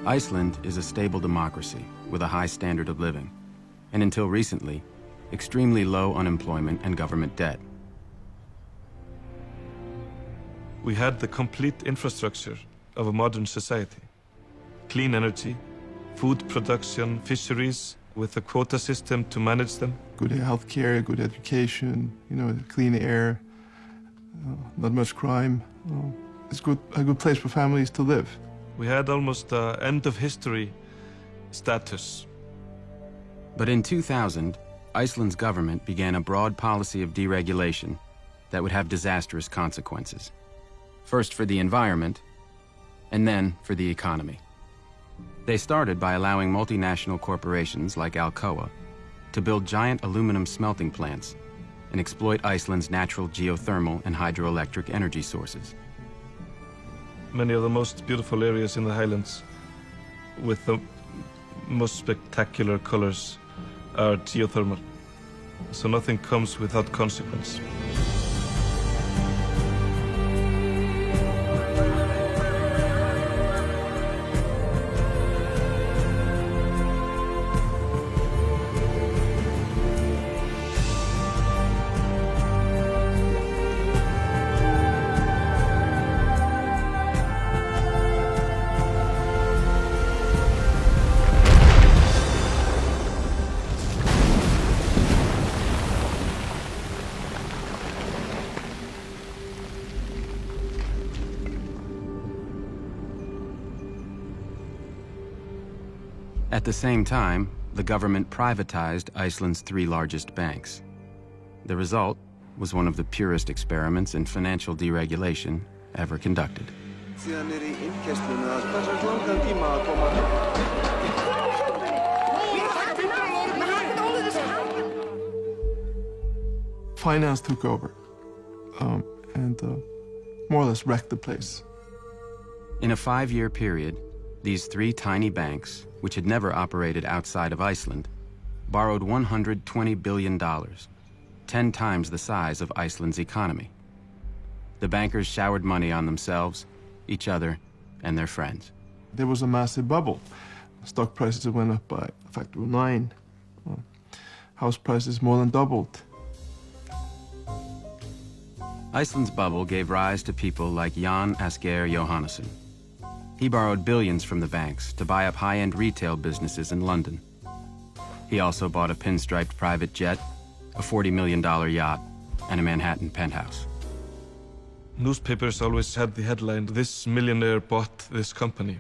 Iceland is a stable democracy with a high standard of living, and until recently, extremely low unemployment and government debt. We had the complete infrastructure of a modern society. Clean energy, food production, fisheries, with a quota system to manage them. Good healthcare, good education, clean air, not much crime. It's a good place for families to live. We had almost end of history status. But in 2000, Iceland's government began a broad policy of deregulation that would have disastrous consequences. First for the environment, and then for the economy. They started by allowing multinational corporations like Alcoa to build giant aluminum smelting plants and exploit Iceland's natural geothermal and hydroelectric energy sources. Many of the most beautiful areas in the Highlands with the most spectacular colors are geothermal. So nothing comes without consequence. At the same time, the government privatized Iceland's 3 largest banks. The result was one of the purest experiments in financial deregulation ever conducted. Finance took over and more or less wrecked the place. In a 5-year period, these 3 tiny banks, which had never operated outside of Iceland, borrowed $120 billion, 10 times the size of Iceland's economy. The bankers showered money on themselves, each other, and their friends. There was a massive bubble. Stock prices went up by a factor of 9. House prices more than doubled. Iceland's bubble gave rise to people like Jan Asgeir Jóhannesson. He borrowed billions from the banks to buy up high-end retail businesses in London. He also bought a pinstriped private jet, a $40 million yacht, and a Manhattan penthouse. Newspapers always had the headline, "This millionaire bought this company,"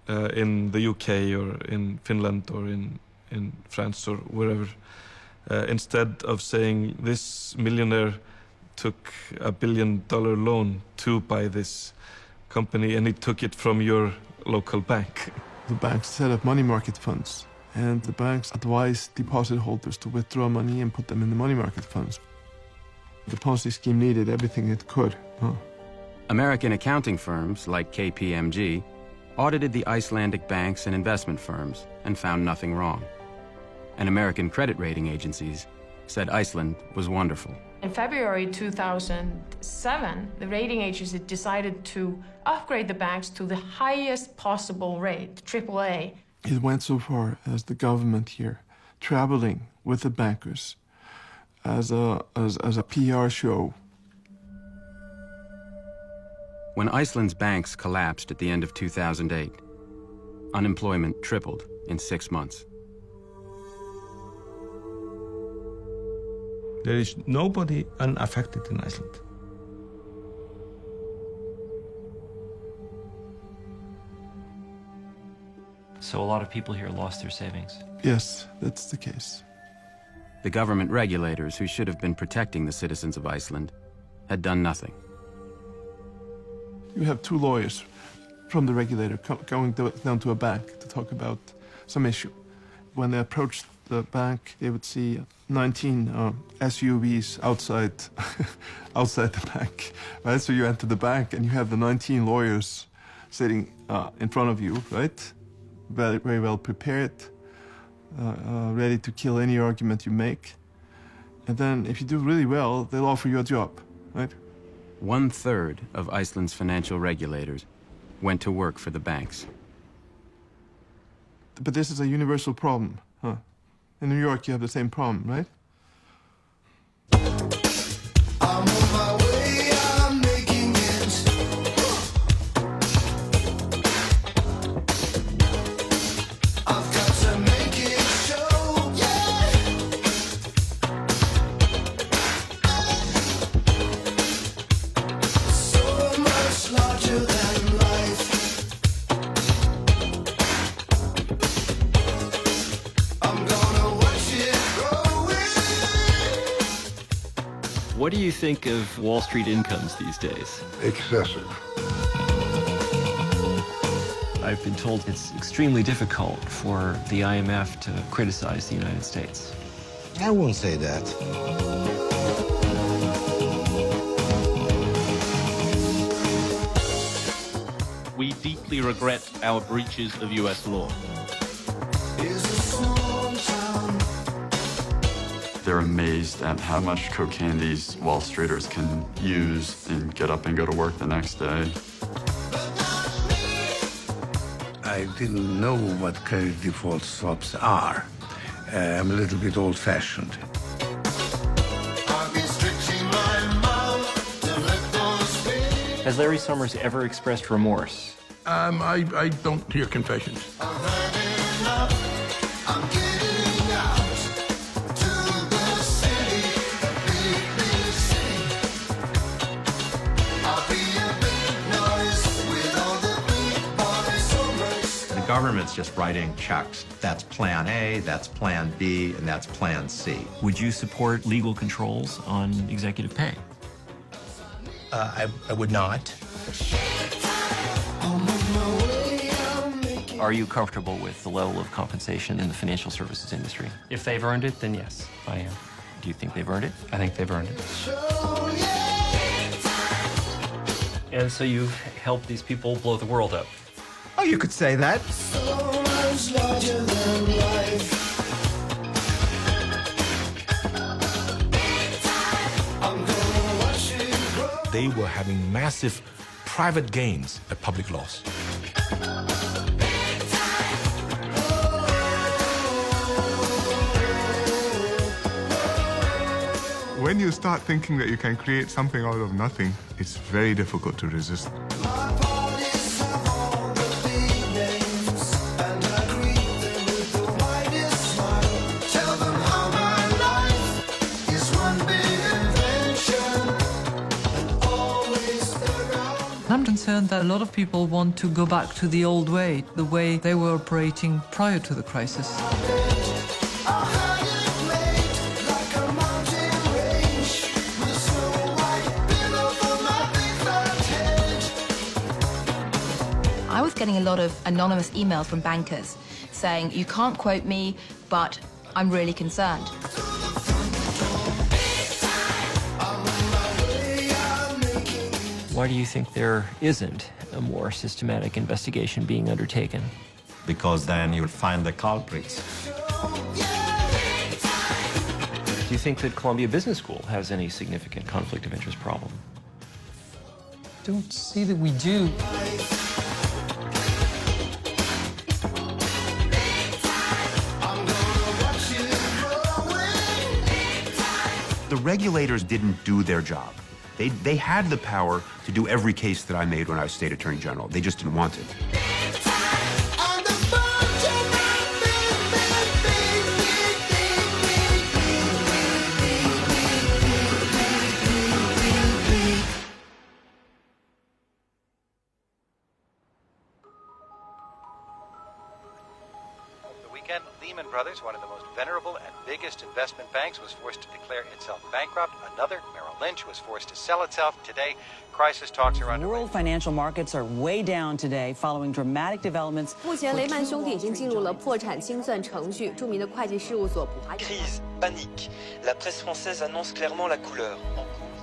in the UK or in Finland or in France or wherever. Instead of saying, "This millionaire took $1 billion loan to buy this company and he took it from your local bank." The banks set up money market funds, and the banks advised deposit holders to withdraw money and put them in the money market funds. The Ponzi scheme needed everything it could. American accounting firms like KPMG audited the Icelandic banks and investment firms and found nothing wrong. And American credit rating agencies said Iceland was wonderful. In February 2007, the rating agency decided to upgrade the banks to the highest possible rate, AAA. It went so far as the government here traveling with the bankers as a PR show. When Iceland's banks collapsed at the end of 2008, unemployment tripled in 6 months. There is nobody unaffected in Iceland. So a lot of people here lost their savings. Yes, that's the case. The government regulators who should have been protecting the citizens of Iceland had done nothing. You have 2 lawyers from the regulator going down to a bank to talk about some issue. When they approached the bank, they would see 19 SUVs outside outside the bank. Right? So you enter the bank and you have the 19 lawyers sitting in front of you, right? Very, very well prepared, ready to kill any argument you make. And then if you do really well, they'll offer you a job, right? 1/3 of Iceland's financial regulators went to work for the banks. But this is a universal problem, huh? In New York, you have the same problem, right? I'm on my way, I'm making it. I've got to make it show, yeah. So much larger than life. I'm gonna watch it growing. What do you think of Wall Street incomes these days? Excessive. I've been told it's extremely difficult for the IMF to criticize the United States. I won't say that. We deeply regret our breaches of U.S. law. Is a small town. They're amazed at how much cocaine these Wall Streeters can use and get up and go to work the next day. I didn't know what credit default swaps are. I'm a little bit old-fashioned. I've been stretching my mouth to let those be. Has Larry Summers ever expressed remorse? I don't hear confessions. I've had enough. I'm getting out to the city, big, big city. I'll be a big noise with all the big boys so much. The government's just writing checks. That's Plan A, that's Plan B, and that's Plan C. Would you support legal controls on executive pay? I would not. I'm on my way, I'm making Are you comfortable with the level of compensation in the financial services industry? If they've earned it, then yes, I am. Do you think they've earned it? I think they've earned it. show, yeah. And so you've helped these people blow the world up. Oh, you could say that. So much larger than life. I'm gonna watch it grow. They were having massive private gains at public loss. When you start thinking that you can create something out of nothing, it's very difficult to resist. My parties have all the big names, and I greet them with the widest smile. Tell them how my life is one big adventure, and always around. I'm concerned that a lot of people want to go back to the old way, the way they were operating prior to the crisis. I had it made like a mountain range, with a snow white pillow for my big fat head. I was getting a lot of anonymous emails from bankers saying, you can't quote me, but I'm really concerned. Why do you think there isn't a more systematic investigation being undertaken? Because then you'll find the culprits. Do you think that Columbia Business School has any significant conflict of interest problem? Don't see that we do. The regulators didn't do their job. They had the power to do every case that I made when I was state attorney general. They just didn't want to. Lehman Brothers, one of the most venerable and biggest investment banks, was forced to declare itself bankrupt. Another, Merrill Lynch, was forced to sell itself. Today, crisis talks are underway. World financial markets are way down today following dramatic developments. 目前雷曼兄弟已经进入了破产清算程序，著名的会计事务所普华。Crise, panique. La presse française annonce clairement la couleur.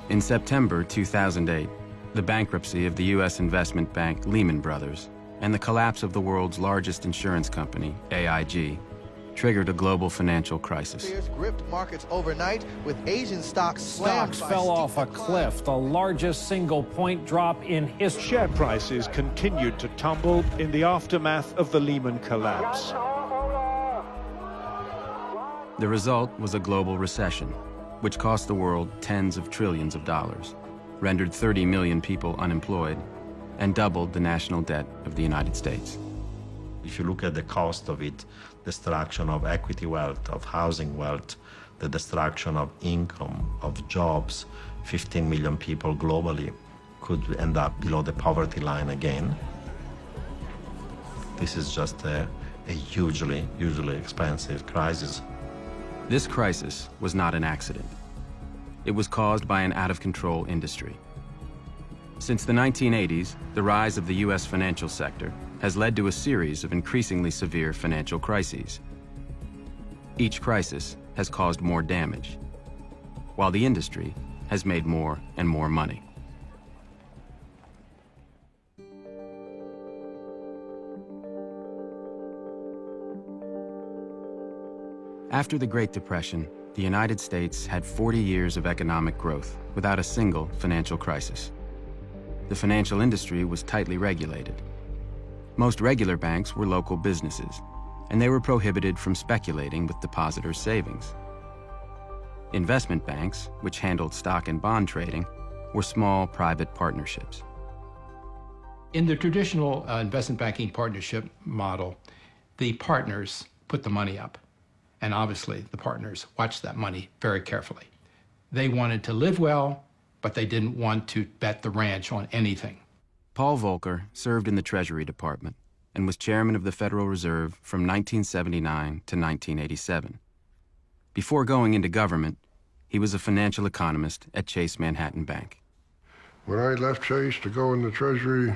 In September 2008, the bankruptcy of the U.S. investment bank Lehman Brothers and the collapse of the world's largest insurance company, AIG, triggered a global financial crisis. Gripped markets overnight with Asian stocks Stocks fell off a cliff, the largest single point drop in history. Share prices continued to tumble in the aftermath of the Lehman collapse. The result was a global recession, which cost the world tens of trillions of dollars, rendered 30 million people unemployed, and doubled the national debt of the United States. If you look at the cost of it, destruction of equity wealth, of housing wealth, the destruction of income, of jobs, 15 million people globally could end up below the poverty line again. This is just a hugely expensive crisis. This crisis was not an accident. It was caused by an out-of-control industry. Since the 1980s, the rise of the U.S. financial sector has led to a series of increasingly severe financial crises. Each crisis has caused more damage, while the industry has made more and more money. After the Great Depression, the United States had 40 years of economic growth without a single financial crisis. The financial industry was tightly regulated. Most regular banks were local businesses, and they were prohibited from speculating with depositors' savings. Investment banks, which handled stock and bond trading, were small private partnerships. In the traditional investment banking partnership model, the partners put the money up. And obviously, the partners watched that money very carefully. They wanted to live well, but they didn't want to bet the ranch on anything. Paul Volcker served in the Treasury Department and was chairman of the Federal Reserve from 1979 to 1987. Before going into government, he was a financial economist at Chase Manhattan Bank. When I left Chase to go in the Treasury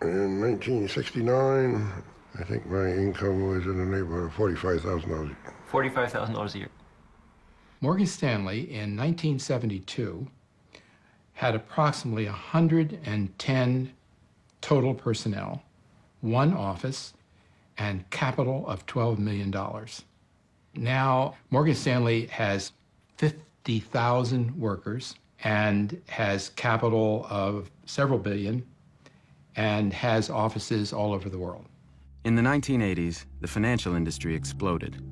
in 1969, I think my income was in the neighborhood of $45,000. $45,000 a year. Morgan Stanley in 1972 had approximately 110 total personnel, one office, and capital of $12 million. Now, Morgan Stanley has 50,000 workers and has capital of several billion and has offices all over the world. In the 1980s, the financial industry exploded.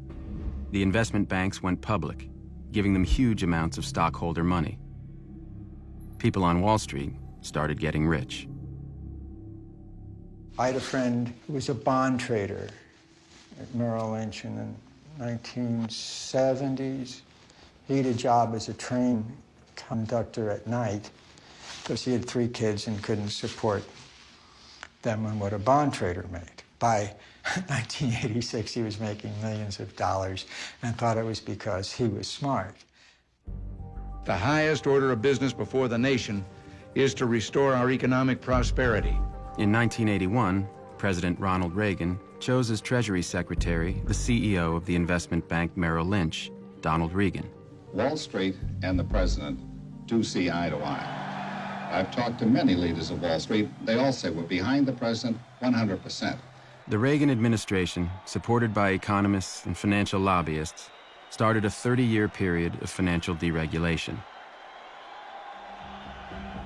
The investment banks went public, giving them huge amounts of stockholder money. People on Wall Street started getting rich. I had a friend who was a bond trader at Merrill Lynch in the 1970s. He had a job as a train conductor at night because he had 3 kids and couldn't support them on what a bond trader made. By 1986, he was making millions of dollars and thought it was because he was smart. The highest order of business before the nation is to restore our economic prosperity. In 1981, President Ronald Reagan chose as Treasury Secretary the CEO of the investment bank Merrill Lynch, Donald Regan. Wall Street and the president do see eye to eye. I've talked to many leaders of Wall Street. They all say we're behind the president 100%. The Reagan administration, supported by economists and financial lobbyists, started a 30-year period of financial deregulation.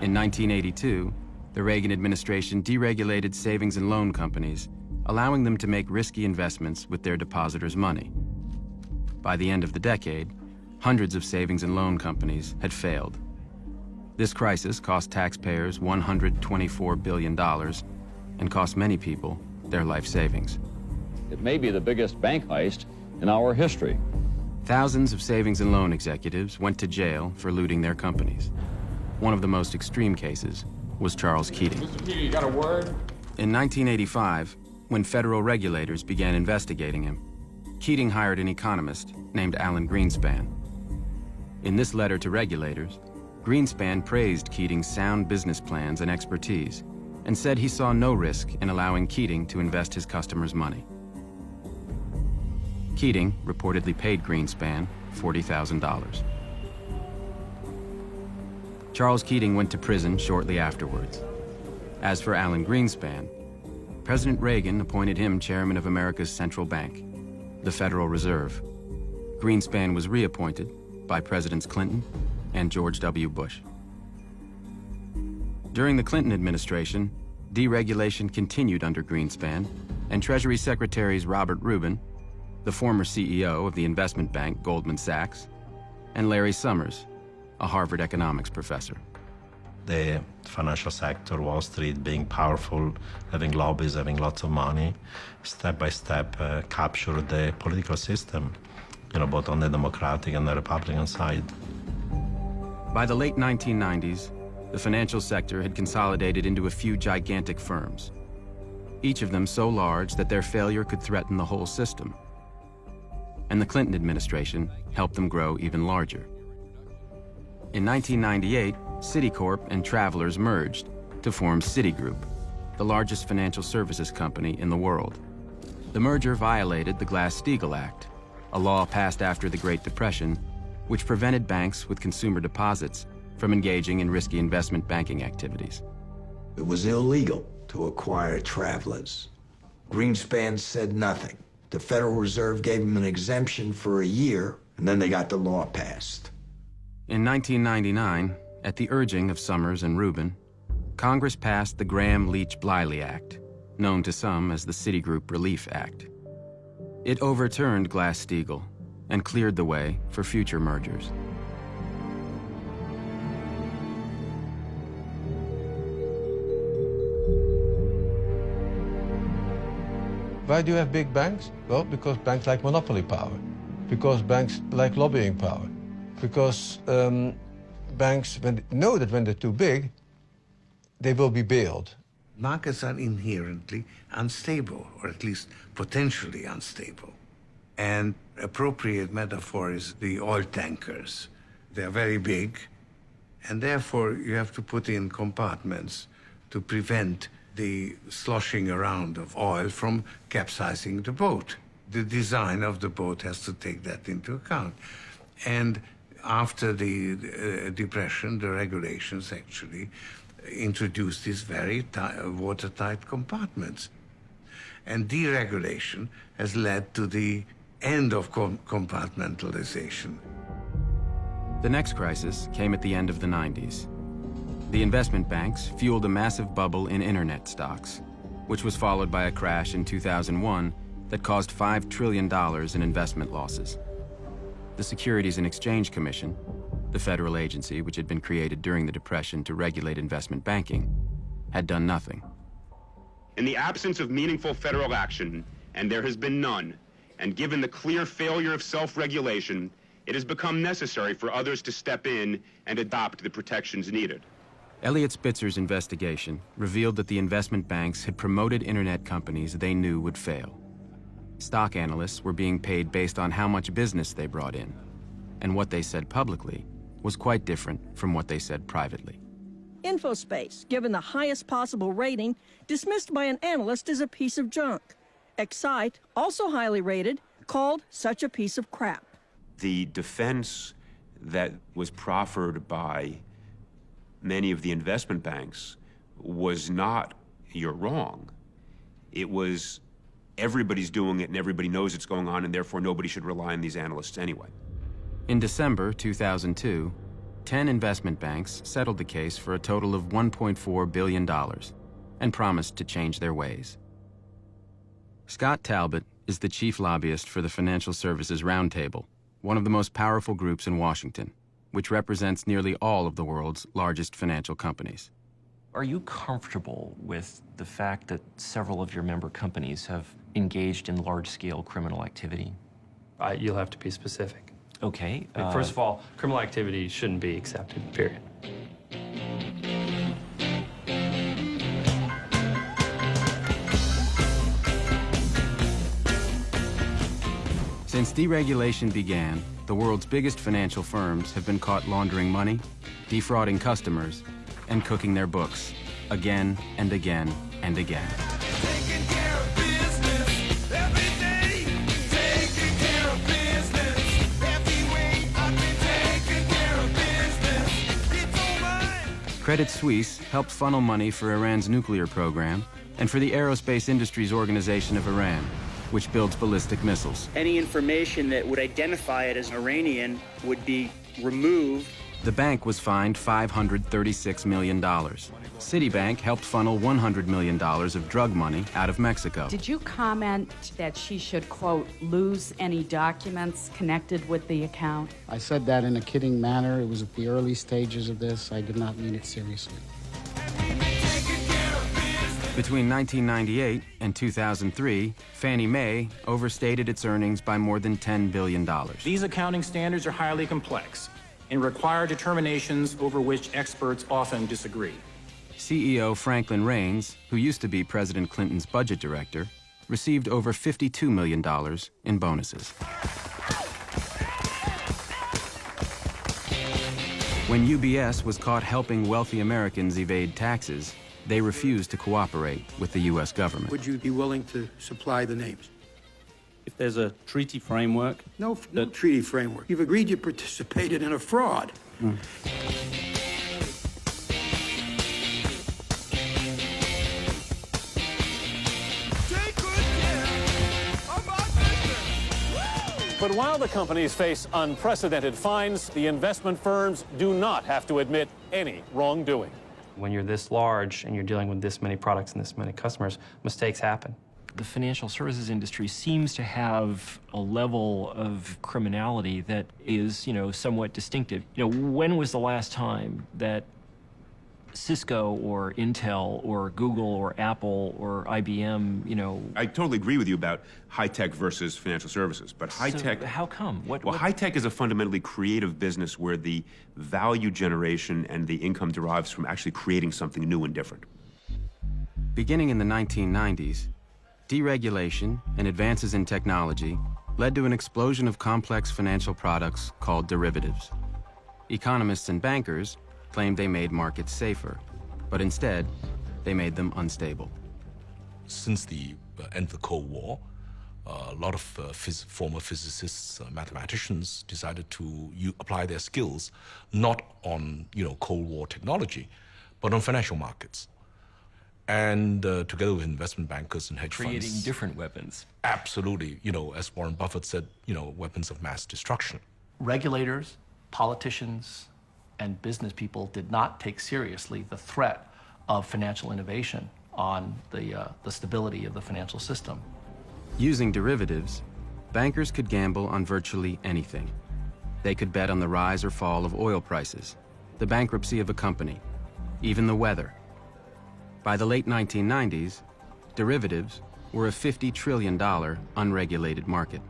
In 1982, the Reagan administration deregulated savings and loan companies, allowing them to make risky investments with their depositors' money. By the end of the decade, hundreds of savings and loan companies had failed. This crisis cost taxpayers $124 billion and cost many people their life savings. It may be the biggest bank heist in our history. Thousands of savings and loan executives went to jail for looting their companies. One of the most extreme cases was Charles Keating. Mr. Keating, you got a word? In 1985, when federal regulators began investigating him, Keating hired an economist named Alan Greenspan. In this letter to regulators, Greenspan praised Keating's sound business plans and expertise and said he saw no risk in allowing Keating to invest his customers' money. Keating reportedly paid Greenspan $40,000. Charles Keating went to prison shortly afterwards. As for Alan Greenspan, President Reagan appointed him chairman of America's central bank, the Federal Reserve. Greenspan was reappointed by Presidents Clinton and George W. Bush. During the Clinton administration, deregulation continued under Greenspan, and Treasury Secretaries Robert Rubin the former CEO of the investment bank Goldman Sachs, and Larry Summers, a Harvard economics professor. The financial sector, Wall Street, being powerful, having lobbies, having lots of money, step by step captured the political system, both on the Democratic and the Republican side. By the late 1990s, the financial sector had consolidated into a few gigantic firms, each of them so large that their failure could threaten the whole system. And the Clinton administration helped them grow even larger. In 1998, Citicorp and Travelers merged to form Citigroup, the largest financial services company in the world. The merger violated the Glass-Steagall Act, a law passed after the Great Depression, which prevented banks with consumer deposits from engaging in risky investment banking activities. It was illegal to acquire Travelers. Greenspan said nothing. The Federal Reserve gave them an exemption for a year, and then they got the law passed. In 1999, at the urging of Summers and Rubin, Congress passed the Graham-Leach-Bliley Act, known to some as the Citigroup Relief Act. It overturned Glass-Steagall and cleared the way for future mergers. Why do you have big banks? Well, because banks like monopoly power, because banks like lobbying power, because banks know that when they're too big, they will be bailed. Markets are inherently unstable, or at least potentially unstable. And appropriate metaphor is the oil tankers. They're very big, and therefore you have to put in compartments to prevent the sloshing around of oil from capsizing the boat. The design of the boat has to take that into account. And after the Depression, the regulations actually introduced these very watertight compartments. And deregulation has led to the end of compartmentalization. The next crisis came at the end of the 90s. The investment banks fueled a massive bubble in internet stocks, which was followed by a crash in 2001 that caused $5 trillion in investment losses. The Securities and Exchange Commission, the federal agency which had been created during the Depression to regulate investment banking, had done nothing. In the absence of meaningful federal action, and there has been none, and given the clear failure of self-regulation, it has become necessary for others to step in and adopt the protections needed. Eliot Spitzer's investigation revealed that the investment banks had promoted internet companies they knew would fail. Stock analysts were being paid based on how much business they brought in, and what they said publicly was quite different from what they said privately. Infospace, given the highest possible rating, dismissed by an analyst as a piece of junk. Excite, also highly rated, called such a piece of crap. The defense that was proffered by many of the investment banks was not, you're wrong. It was, everybody's doing it and everybody knows it's going on, and therefore nobody should rely on these analysts anyway. In December 2002, 10 investment banks settled the case for a total of $1.4 billion and promised to change their ways. Scott Talbot is the chief lobbyist for the Financial Services Roundtable, one of the most powerful groups in Washington, which represents nearly all of the world's largest financial companies. Are you comfortable with the fact that several of your member companies have engaged in large-scale criminal activity? You'll have to be specific. Okay. First of all, criminal activity shouldn't be accepted, period. Since deregulation began, the world's biggest financial firms have been caught laundering money, defrauding customers, and cooking their books again and again and again. Taking care of business every day. Taking care of business every way. I've been taking care of business. It's all mine. Credit Suisse helped funnel money for Iran's nuclear program and for the Aerospace Industries Organization of Iran, which builds ballistic missiles. Any information that would identify it as Iranian would be removed The bank was fined $536 million. Citibank helped funnel $100 million of drug money out of Mexico. Did you comment that she should, quote, lose any documents connected with the account? I said that in a kidding manner. It was at the early stages of this. I did not mean it seriously. Between 1998 and 2003, Fannie Mae overstated its earnings by more than $10 billion. These accounting standards are highly complex and require determinations over which experts often disagree. CEO Franklin Raines, who used to be President Clinton's budget director, received over $52 million in bonuses. When UBS was caught helping wealthy Americans evade taxes, they refused to cooperate with the U.S. government. Would you be willing to supply the names? If there's a treaty framework... No treaty framework. You've agreed you participated in a fraud. But while the companies face unprecedented fines, the investment firms do not have to admit any wrongdoing. When you're this large and you're dealing with this many products and this many customers, mistakes happen. The financial services industry seems to have a level of criminality that is, somewhat distinctive. When was the last time that Cisco or Intel or Google or Apple or IBM, I totally agree with you about high-tech versus financial services, but high-tech... So how come? High-tech is a fundamentally creative business where the value generation and the income derives from actually creating something new and different. Beginning in the 1990s, deregulation and advances in technology led to an explosion of complex financial products called derivatives. Economists and bankers claimed they made markets safer, but instead, they made them unstable. Since the end of the Cold War, a lot of former physicists, mathematicians decided to apply their skills not on Cold War technology, but on financial markets. And together with investment bankers and hedge funds. Creating different weapons. Absolutely. As Warren Buffett said, weapons of mass destruction. Regulators, politicians, and business people did not take seriously the threat of financial innovation on the stability of the financial system. Using derivatives, bankers could gamble on virtually anything. They could bet on the rise or fall of oil prices, the bankruptcy of a company, even the weather. By the late 1990s, derivatives were a $50 trillion unregulated market.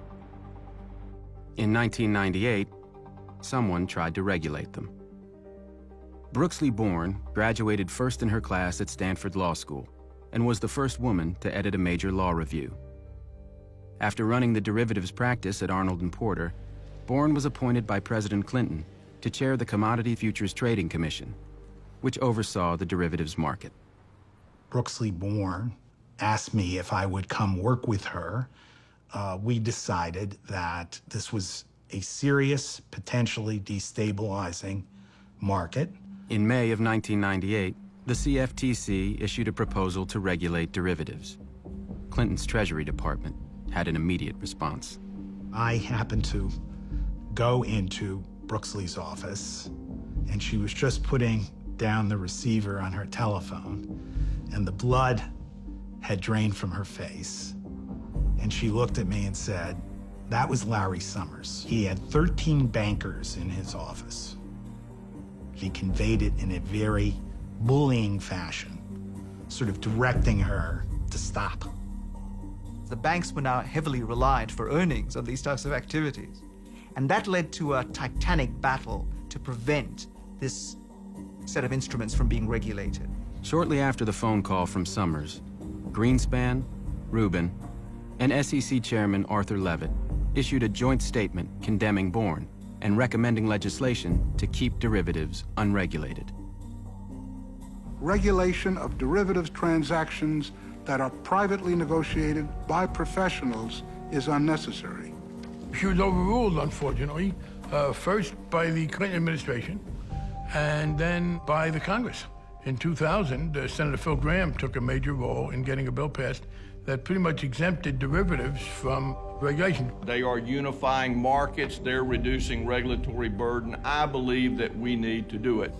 In 1998, someone tried to regulate them. Brooksley Born graduated first in her class at Stanford Law School and was the first woman to edit a major law review. After running the derivatives practice at Arnold & Porter, Born was appointed by President Clinton to chair the Commodity Futures Trading Commission, which oversaw the derivatives market. Brooksley Born asked me if I would come work with her. We decided that this was a serious, potentially destabilizing market. In May of 1998, the CFTC issued a proposal to regulate derivatives. Clinton's Treasury Department had an immediate response. I happened to go into Brooksley's office, and she was just putting down the receiver on her telephone, and the blood had drained from her face. And she looked at me and said, "That was Larry Summers. He had 13 bankers in his office." He conveyed it in a very bullying fashion, sort of directing her to stop. The banks were now heavily reliant for earnings on these types of activities. And that led to a titanic battle to prevent this set of instruments from being regulated. Shortly after the phone call from Summers, Greenspan, Rubin, and SEC Chairman Arthur Levitt issued a joint statement condemning Born and recommending legislation to keep derivatives unregulated. Regulation of derivatives transactions that are privately negotiated by professionals is unnecessary. She was overruled, unfortunately, first by the Clinton administration and then by the Congress. In 2000, Senator Phil Gramm took a major role in getting a bill passed that pretty much exempted derivatives from regulation. They are unifying markets. They're reducing regulatory burden. I believe that we need to do it.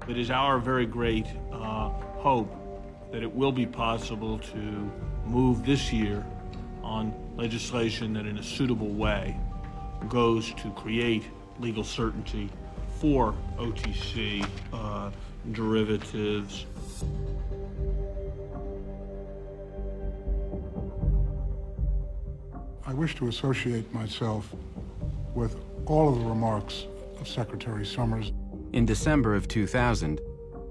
It is our very great hope that it will be possible to move this year on legislation that in a suitable way goes to create legal certainty for OTC derivatives. I wish to associate myself with all of the remarks of Secretary Summers. In December of 2000,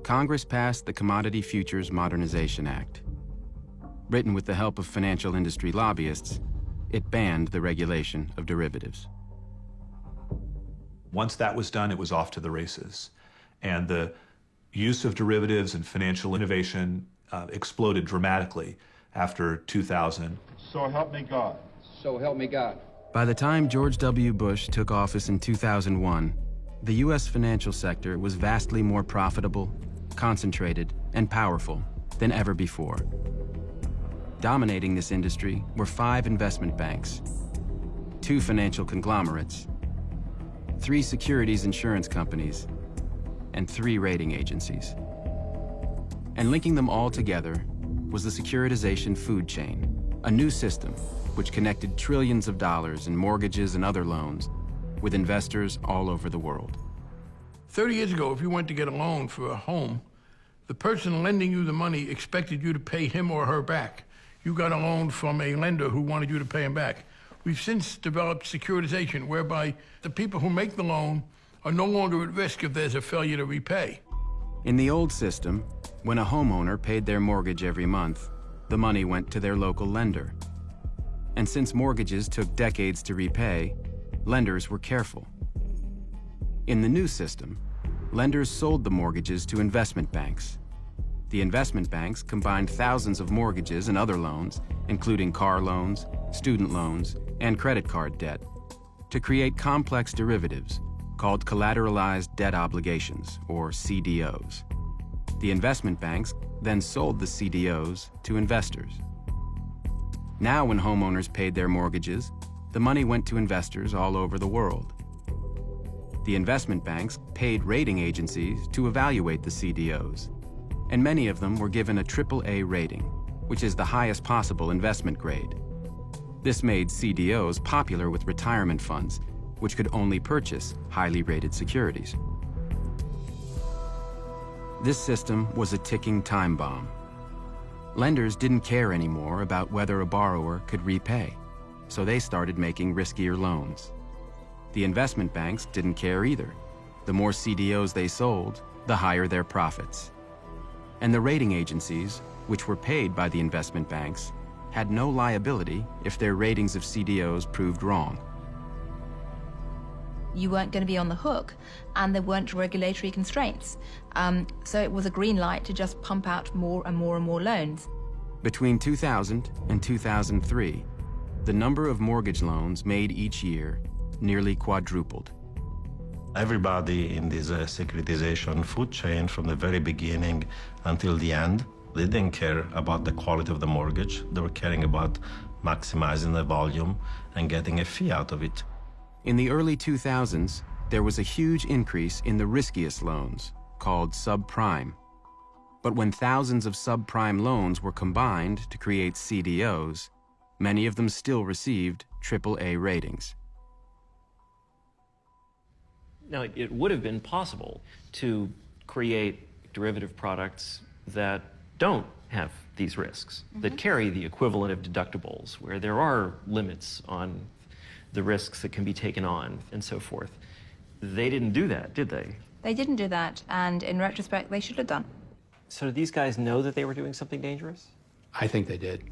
Congress passed the Commodity Futures Modernization Act. Written with the help of financial industry lobbyists, it banned the regulation of derivatives. Once that was done, it was off to the races. And the use of derivatives and financial innovation exploded dramatically after 2000. So help me God. So help me God. By the time George W. Bush took office in 2001, the U.S. financial sector was vastly more profitable, concentrated, and powerful than ever before. Dominating this industry were 5 investment banks, 2 financial conglomerates, 3 securities insurance companies, and 3 rating agencies. And linking them all together was the securitization food chain, a new system which connected trillions of dollars in mortgages and other loans with investors all over the world. 30 years ago, if you went to get a loan for a home, the person lending you the money expected you to pay him or her back. You got a loan from a lender who wanted you to pay him back. We've since developed securitization, whereby the people who make the loan are no longer at risk if there's a failure to repay. In the old system, when a homeowner paid their mortgage every month, the money went to their local lender. And since mortgages took decades to repay, lenders were careful. In the new system, lenders sold the mortgages to investment banks. The investment banks combined thousands of mortgages and other loans, including car loans, student loans, and credit card debt, to create complex derivatives called collateralized debt obligations, or CDOs. The investment banks then sold the CDOs to investors. Now, when homeowners paid their mortgages, the money went to investors all over the world. The investment banks paid rating agencies to evaluate the CDOs, and many of them were given a AAA rating, which is the highest possible investment grade. This made CDOs popular with retirement funds, which could only purchase highly rated securities. This system was a ticking time bomb. Lenders didn't care anymore about whether a borrower could repay, so they started making riskier loans. The investment banks didn't care either. The more CDOs they sold, the higher their profits. And the rating agencies, which were paid by the investment banks, had no liability if their ratings of CDOs proved wrong. You weren't going to be on the hook, and there weren't regulatory constraints. So it was a green light to just pump out more and more and more loans. Between 2000 and 2003, the number of mortgage loans made each year nearly quadrupled. Everybody in this securitization food chain from the very beginning until the end, they didn't care about the quality of the mortgage. They were caring about maximizing the volume and getting a fee out of it. In the early 2000s, there was a huge increase in the riskiest loans, called subprime. But when thousands of subprime loans were combined to create CDOs, many of them still received AAA ratings. Now, it would have been possible to create derivative products that don't have these risks, that carry the equivalent of deductibles, where there are limits on the risks that can be taken on and so forth. They didn't do that, did they? They didn't do that, and in retrospect, they should have done. So did these guys know that they were doing something dangerous? I think they did.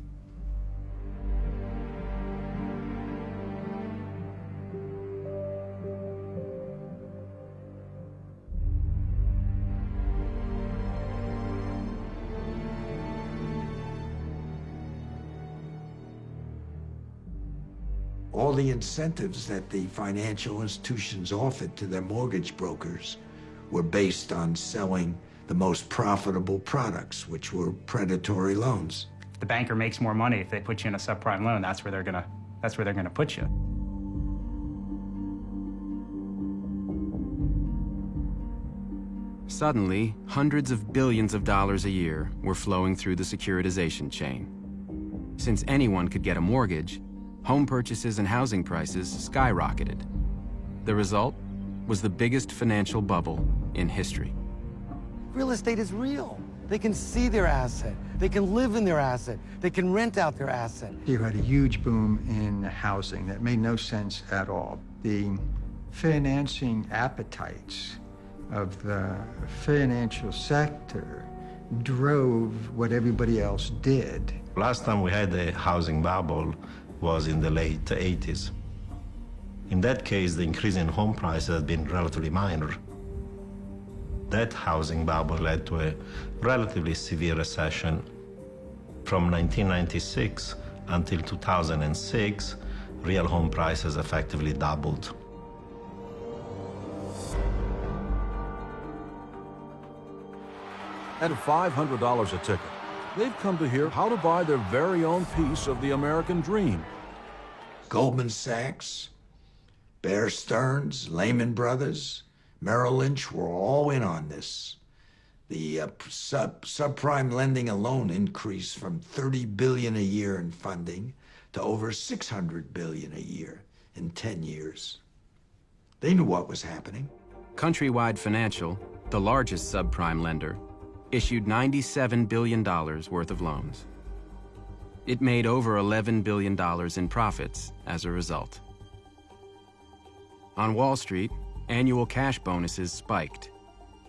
All the incentives that the financial institutions offered to their mortgage brokers were based on selling the most profitable products, which were predatory loans. The banker makes more money if they put you in a subprime loan. That's where they're gonna put you. Suddenly, hundreds of billions of dollars a year were flowing through the securitization chain. Since anyone could get a mortgage, home purchases and housing prices skyrocketed. The result was the biggest financial bubble in history. Real estate is real. They can see their asset. They can live in their asset. They can rent out their asset. You had a huge boom in housing that made no sense at all. The financing appetites of the financial sector drove what everybody else did. Last time we had a housing bubble was in the late 80s. In that case, the increase in home prices had been relatively minor. That housing bubble led to a relatively severe recession. From 1996 until 2006, real home prices effectively doubled. At $500 a ticket, they've come to hear how to buy their very own piece of the American dream. Goldman Sachs, Bear Stearns, Lehman Brothers, Merrill Lynch were all in on this. The subprime lending alone increased from $30 billion a year in funding to over $600 billion a year in 10 years. They knew what was happening. Countrywide Financial, the largest subprime lender, issued $97 billion worth of loans. It made over $11 billion in profits as a result. On Wall Street, annual cash bonuses spiked.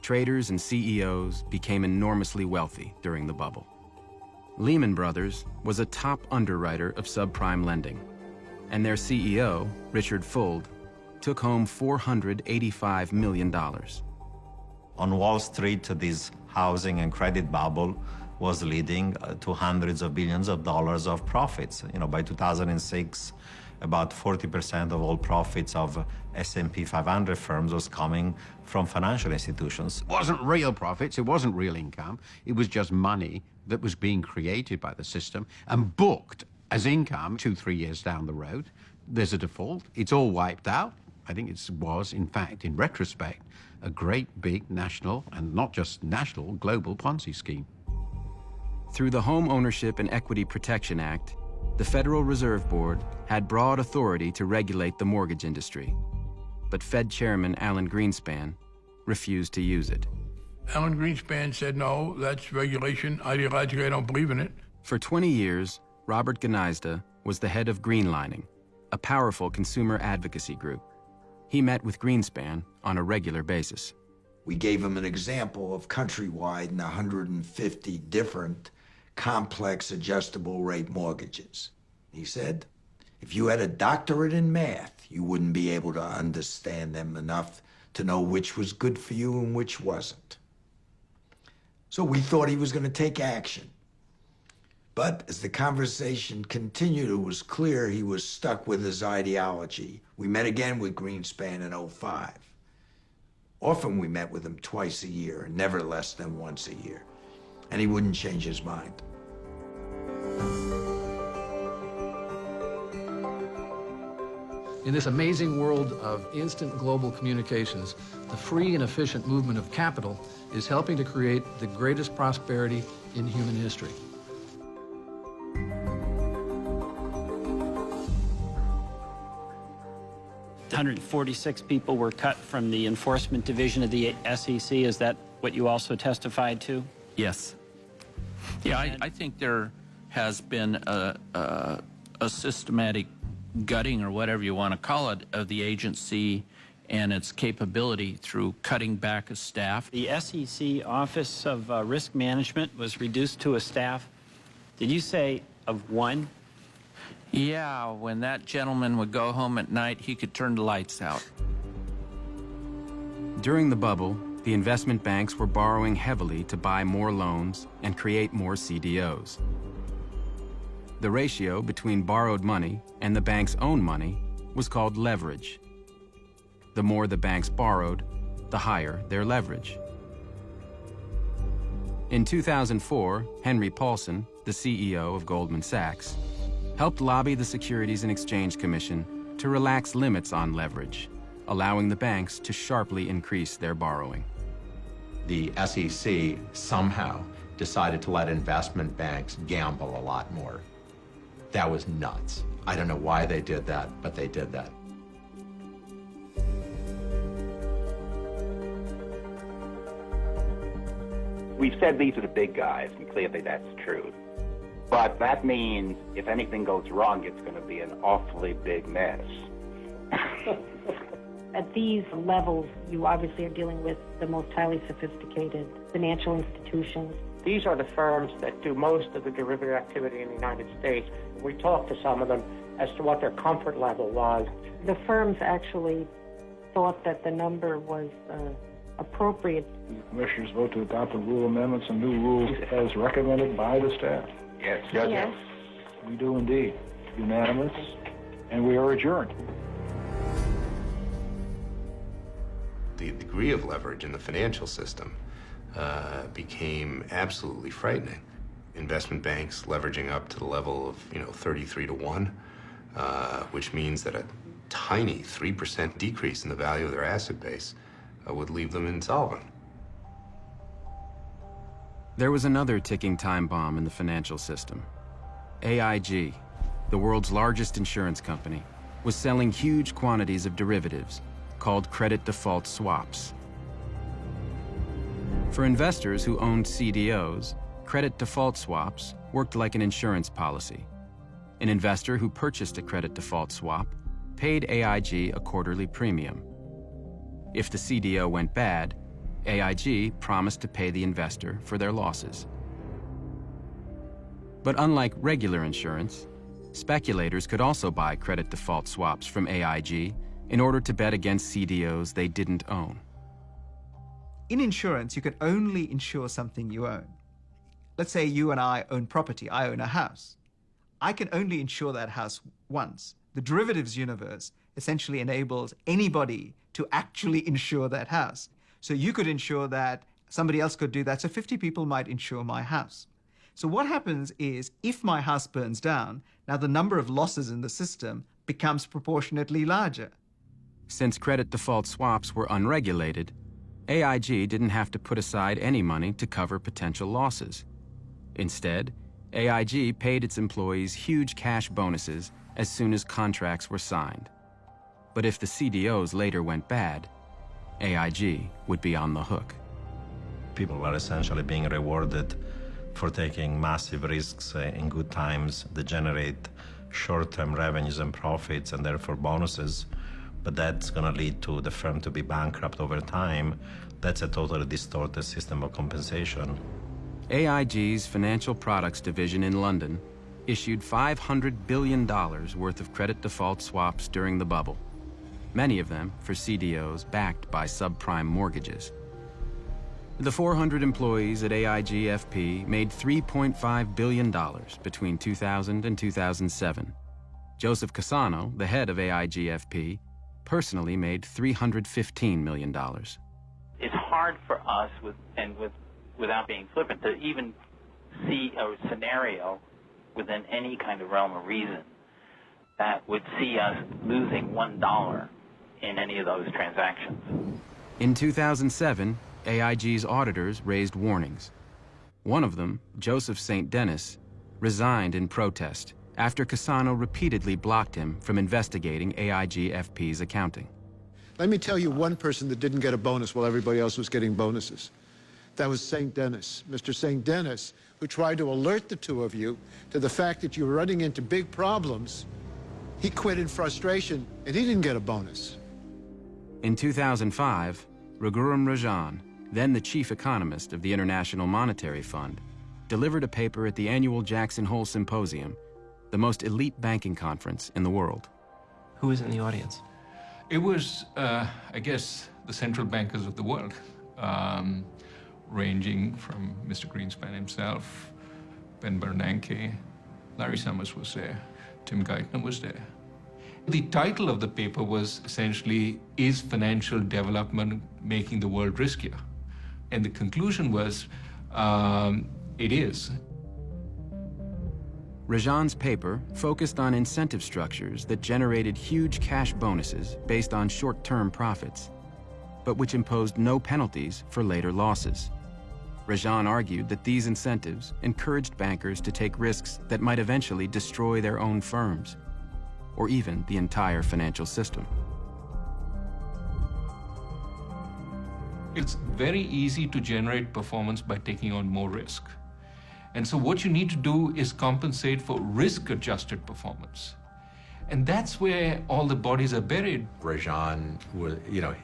Traders and CEOs became enormously wealthy during the bubble. Lehman Brothers was a top underwriter of subprime lending, and their CEO, Richard Fuld, took home $485 million. On Wall Street, this housing and credit bubble was leading to hundreds of billions of dollars of profits. By 2006, about 40% of all profits of S&P 500 firms was coming from financial institutions. It wasn't real profits, it wasn't real income, it was just money that was being created by the system and booked as income 2-3 years down the road. There's a default, it's all wiped out. I think it was, in fact, in retrospect, a great big national, and not just national, global Ponzi scheme. Through the Home Ownership and Equity Protection Act, the Federal Reserve Board had broad authority to regulate the mortgage industry, but Fed Chairman Alan Greenspan refused to use it. Alan Greenspan said, no, that's regulation. Ideologically, I don't believe in it. For 20 years, Robert Gnizda was the head of Greenlining, a powerful consumer advocacy group. He met with Greenspan on a regular basis. We gave him an example of Countrywide and 150 different complex adjustable rate mortgages. He said, if you had a doctorate in math, you wouldn't be able to understand them enough to know which was good for you and which wasn't. So we thought he was going to take action. But as the conversation continued, it was clear he was stuck with his ideology. We met again with Greenspan in 2005. Often we met with him twice a year, and never less than once a year. And he wouldn't change his mind. In this amazing world of instant global communications, the free and efficient movement of capital is helping to create the greatest prosperity in human history. $146 people were cut from the enforcement division of the SEC. Is that what you also testified to? Yes. Yeah, I think there has been a systematic gutting, or whatever you want to call it, of the agency and its capability through cutting back a staff. The SEC Office of Risk Management was reduced to a staff, did you say, of one? Yeah, when that gentleman would go home at night, he could turn the lights out. During the bubble, the investment banks were borrowing heavily to buy more loans and create more CDOs. The ratio between borrowed money and the bank's own money was called leverage. The more the banks borrowed, the higher their leverage. In 2004, Henry Paulson, the CEO of Goldman Sachs, helped lobby the Securities and Exchange Commission to relax limits on leverage, allowing the banks to sharply increase their borrowing. The SEC somehow decided to let investment banks gamble a lot more. That was nuts. I don't know why they did that, but they did that. We've said these are the big guys, and clearly that's true. But that means if anything goes wrong, it's going to be an awfully big mess. At these levels, you obviously are dealing with the most highly sophisticated financial institutions. These are the firms that do most of the derivative activity in the United States. We talked to some of them as to what their comfort level was. The firms actually thought that the number was appropriate. The commissioners vote to adopt the rule amendments and new rules as recommended by the staff. Yes. Yes. We do indeed. Unanimous, and we are adjourned. The degree of leverage in the financial system became absolutely frightening. Investment banks leveraging up to the level of 33 to 1, which means that a tiny 3% decrease in the value of their asset base would leave them insolvent. There was another ticking time bomb in the financial system. AIG, the world's largest insurance company, was selling huge quantities of derivatives called credit default swaps. For investors who owned CDOs, credit default swaps worked like an insurance policy. An investor who purchased a credit default swap paid AIG a quarterly premium. If the CDO went bad, AIG promised to pay the investor for their losses. But unlike regular insurance, speculators could also buy credit default swaps from AIG in order to bet against CDOs they didn't own. In insurance, you can only insure something you own. Let's say you and I own property. I own a house. I can only insure that house once. The derivatives universe essentially enables anybody to actually insure that house. So you could insure that, somebody else could do that, so 50 people might insure my house. So what happens is, if my house burns down, now the number of losses in the system becomes proportionately larger. Since credit default swaps were unregulated, AIG didn't have to put aside any money to cover potential losses. Instead, AIG paid its employees huge cash bonuses as soon as contracts were signed. But if the CDOs later went bad, AIG would be on the hook. People are essentially being rewarded for taking massive risks in good times that generate short-term revenues and profits and therefore bonuses, but that's going to lead to the firm to be bankrupt over time. That's a totally distorted system of compensation. AIG's financial products division in London issued $500 billion worth of credit default swaps during the bubble, many of them for CDOs backed by subprime mortgages. The 400 employees at AIG FP made $3.5 billion between 2000 and 2007. Joseph Cassano, the head of AIG FP, personally made $315 million. It's hard for us, without being flippant, to even see a scenario within any kind of realm of reason that would see us losing $1 in any of those transactions. In 2007, AIG's auditors raised warnings. One of them, Joseph St. Denis, resigned in protest after Cassano repeatedly blocked him from investigating AIG FP's accounting. Let me tell you one person that didn't get a bonus while everybody else was getting bonuses. That was St. Denis, Mr. St. Denis, who tried to alert the two of you to the fact that you were running into big problems. He quit in frustration, and he didn't get a bonus. In 2005, Raghuram Rajan, then the chief economist of the International Monetary Fund, delivered a paper at the annual Jackson Hole Symposium, the most elite banking conference in the world. Who was in the audience? It was, I guess, the central bankers of the world, ranging from Mr. Greenspan himself, Ben Bernanke, Larry Summers was there, Tim Geithner was there. The title of the paper was essentially, "Is Financial Development Making the World Riskier?" And the conclusion was, it is. Rajan's paper focused on incentive structures that generated huge cash bonuses based on short-term profits, but which imposed no penalties for later losses. Rajan argued that these incentives encouraged bankers to take risks that might eventually destroy their own firms, or even the entire financial system. It's very easy to generate performance by taking on more risk. And so what you need to do is compensate for risk-adjusted performance. And that's where all the bodies are buried. Rajan,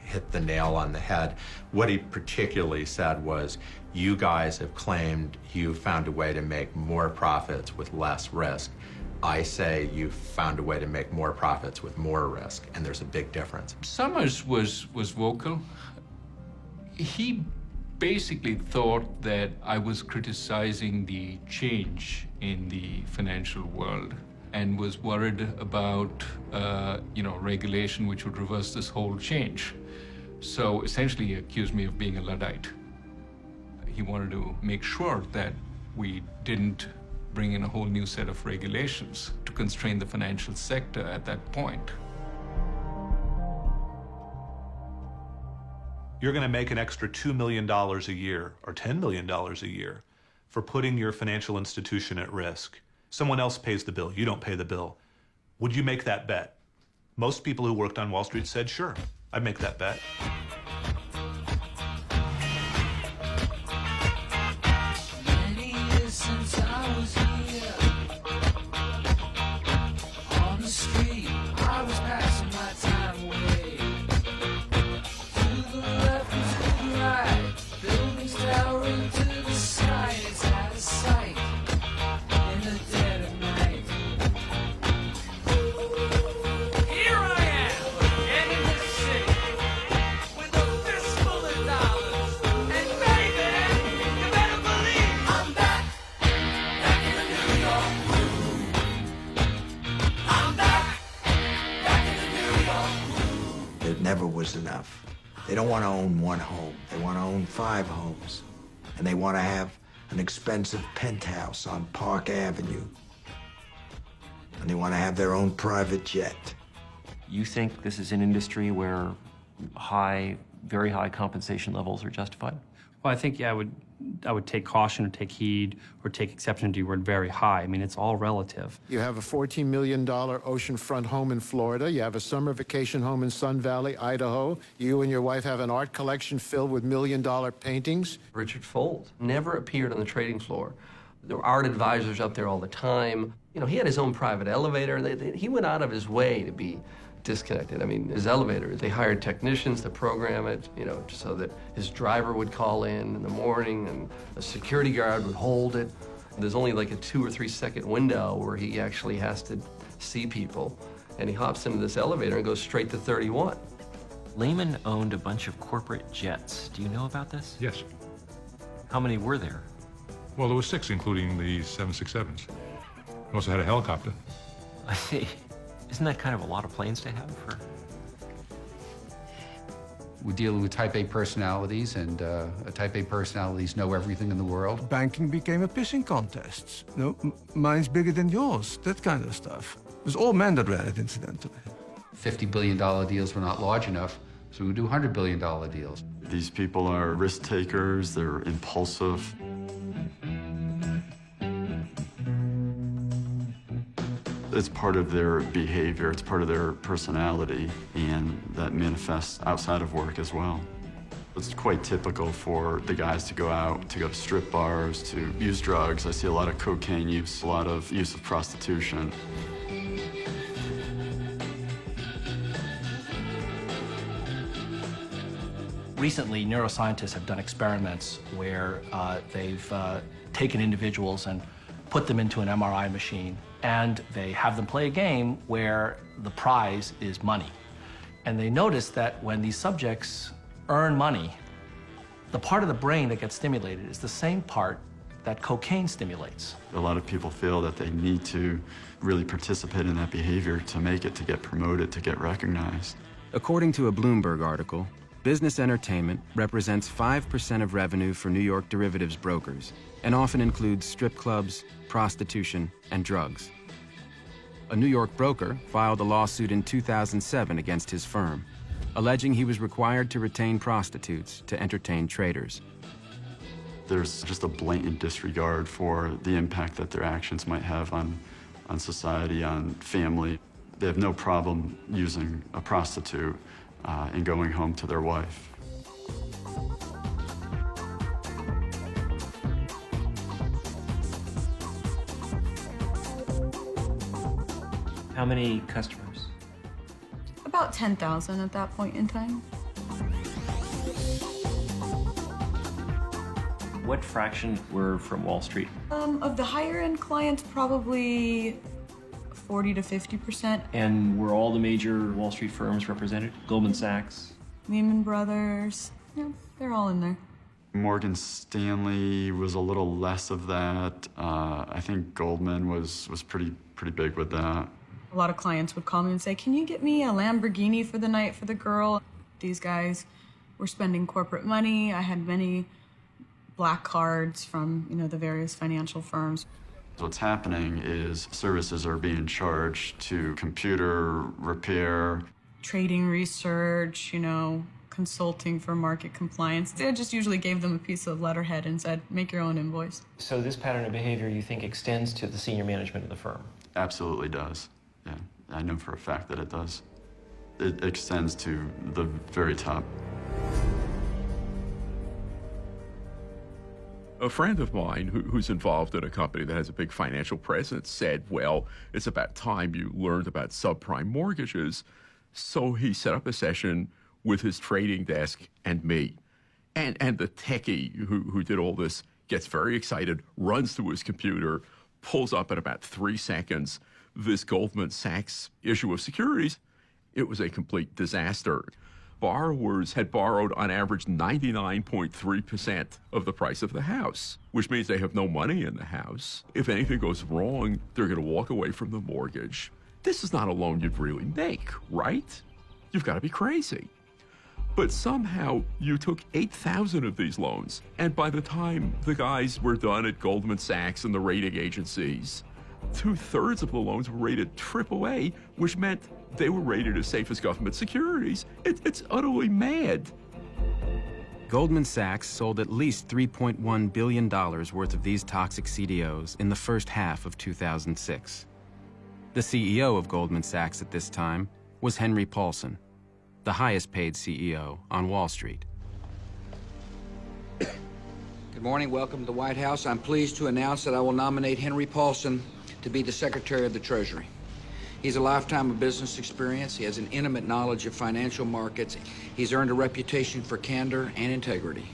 hit the nail on the head. What he particularly said was, you guys have claimed you found a way to make more profits with less risk. I say you found a way to make more profits with more risk, and there's a big difference. Summers was vocal. He basically thought that I was criticizing the change in the financial world and was worried about, regulation which would reverse this whole change. So essentially he accused me of being a Luddite. He wanted to make sure that we didn't bring in a whole new set of regulations to constrain the financial sector at that point. You're going to make an extra $2 million a year or $10 million a year for putting your financial institution at risk. Someone else pays the bill. You don't pay the bill. Would you make that bet? Most people who worked on Wall Street said, sure, I'd make that bet. Many years since I was here. On the street, I was passing my time away. To the left was to the right, buildings towering to the sky. It's out of sight in the dead of night. Here I am, again in this city, with a fistful of dollars. And baby, you better believe I'm back in the New York groove. I'm back in the New York groove. It never was enough. They don't want to own one home. They want to own 5 homes. And they want to have an expensive penthouse on Park Avenue. And they want to have their own private jet. You think this is an industry where very high compensation levels are justified? Well, I think I would take caution or take heed or take exception to your word very high. I mean, it's all relative. You have a $14 million oceanfront home in Florida. You have a summer vacation home in Sun Valley, Idaho. You and your wife have an art collection filled with $1 million paintings. Richard Fold never appeared on the trading floor. There were art advisors up there all the time. He had his own private elevator. He went out of his way to be disconnected. I mean, his elevator, they hired technicians to program it, so that his driver would call in the morning and a security guard would hold it. There's only like a 2 or 3 second window where he actually has to see people. And he hops into this elevator and goes straight to 31. Lehman owned a bunch of corporate jets. Do you know about this? Yes. How many were there? Well, there were 6, including the 767s. He also had a helicopter. I see. Isn't that kind of a lot of planes to have for? We're dealing with type A personalities, and type A personalities know everything in the world. Banking became a pissing contest. Mine's bigger than yours, that kind of stuff. It was all men that ran it, incidentally. $50 billion deals were not large enough, so we do $100 billion deals. These people are risk takers, they're impulsive. It's part of their behavior, it's part of their personality, and that manifests outside of work as well. It's quite typical for the guys to go out, to go to strip bars, to use drugs. I see a lot of cocaine use, a lot of use of prostitution. Recently, neuroscientists have done experiments where they've taken individuals and put them into an MRI machine, and they have them play a game where the prize is money. And they notice that when these subjects earn money, the part of the brain that gets stimulated is the same part that cocaine stimulates. A lot of people feel that they need to really participate in that behavior to make it, to get promoted, to get recognized. According to a Bloomberg article, business entertainment represents 5% of revenue for New York derivatives brokers and often includes strip clubs, prostitution, and drugs. A New York broker filed a lawsuit in 2007 against his firm, alleging he was required to retain prostitutes to entertain traders. There's just a blatant disregard for the impact that their actions might have on society, on family. They have no problem using a prostitute and going home to their wife. How many customers? About 10,000 at that point in time. What fraction were from Wall Street? Of the higher end clients, probably 40 to 50%. And were all the major Wall Street firms represented? Goldman Sachs? Lehman Brothers, yeah, they're all in there. Morgan Stanley was a little less of that. I think Goldman was pretty big with that. A lot of clients would call me and say, can you get me a Lamborghini for the night for the girl? These guys were spending corporate money. I had many black cards from, the various financial firms. What's happening is services are being charged to computer repair, trading research, consulting for market compliance. They just usually gave them a piece of letterhead and said, make your own invoice. So this pattern of behavior, you think, extends to the senior management of the firm? Absolutely does. Yeah, I know for a fact that it does. It extends to the very top. A friend of mine who's involved in a company that has a big financial presence said, well, it's about time you learned about subprime mortgages. So he set up a session with his trading desk and me. And the techie who did all this gets very excited, runs to his computer, pulls up in about 3 seconds this Goldman Sachs issue of securities. It was a complete disaster. Borrowers had borrowed on average 99.3% of the price of the house, which means they have no money in the house. If anything goes wrong, they're going to walk away from the mortgage. This is not a loan you'd really make, right? You've got to be crazy. But somehow you took 8,000 of these loans, and by the time the guys were done at Goldman Sachs and the rating agencies, 2/3 of the loans were rated AAA, which meant they were rated as safe as government securities. It's utterly mad. Goldman Sachs sold at least $3.1 billion worth of these toxic CDOs in the first half of 2006. The CEO of Goldman Sachs at this time was Henry Paulson, the highest paid CEO on Wall Street. Good morning, welcome to the White House. I'm pleased to announce that I will nominate Henry Paulson to be the Secretary of the Treasury. He's a lifetime of business experience. He has an intimate knowledge of financial markets. He's earned a reputation for candor and integrity.